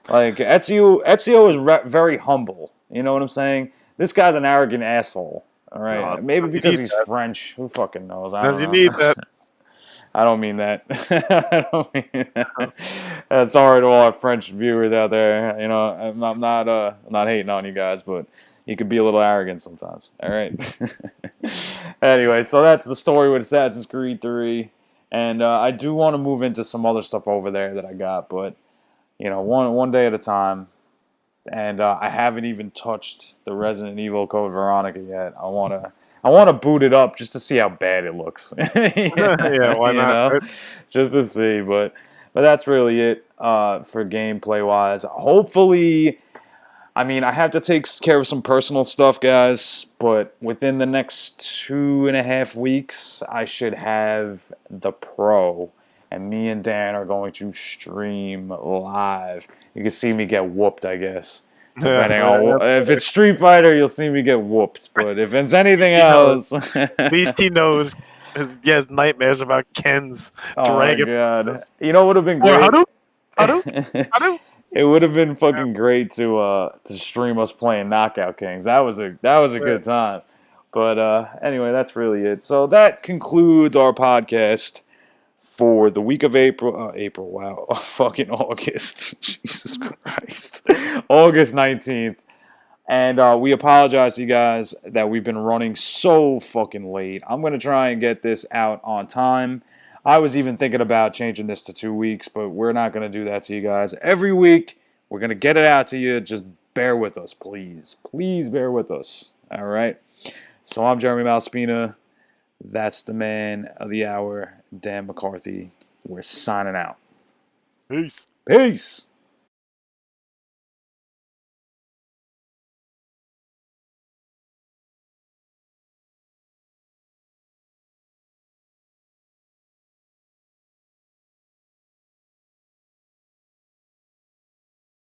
Like, Ezio is very humble. You know what I'm saying? This guy's an arrogant asshole. All right? No, Maybe because he's that. French. Who fucking knows? I Does don't you know. need that? I don't mean that. I don't mean that. Sorry to all our French viewers out there. I'm not hating on you guys, but you could be a little arrogant sometimes. All right. Anyway, so that's the story with Assassin's Creed 3, and I do want to move into some other stuff over there that I got, but one day at a time. And I haven't even touched the Resident Evil Code Veronica yet. I wanna boot it up just to see how bad it looks. Yeah, why not? Right? Just to see. But that's really it for gameplay wise. Hopefully, I mean, I have to take care of some personal stuff, guys. But within the next 2.5 weeks, I should have the Pro. And me and Dan are going to stream live. You can see me get whooped, I guess. Depending on if it's Street Fighter, you'll see me get whooped. But if it's anything else, at least he knows. He has nightmares about Ken's dragon. Oh my god! You know what would have been great? How do? It would have been fucking great to stream us playing Knockout Kings. That was a good time. But anyway, that's really it. So that concludes our podcast for the week of April. Wow. Fucking August. Jesus Christ. August 19th. And we apologize to you guys that we've been running so fucking late. I'm going to try and get this out on time. I was even thinking about changing this to 2 weeks, but we're not going to do that to you guys. Every week, we're going to get it out to you. Just bear with us, please. Please bear with us. All right? So I'm Jeremy Malspina. That's the man of the hour, Dan McCarthy. We're signing out. Peace. Peace.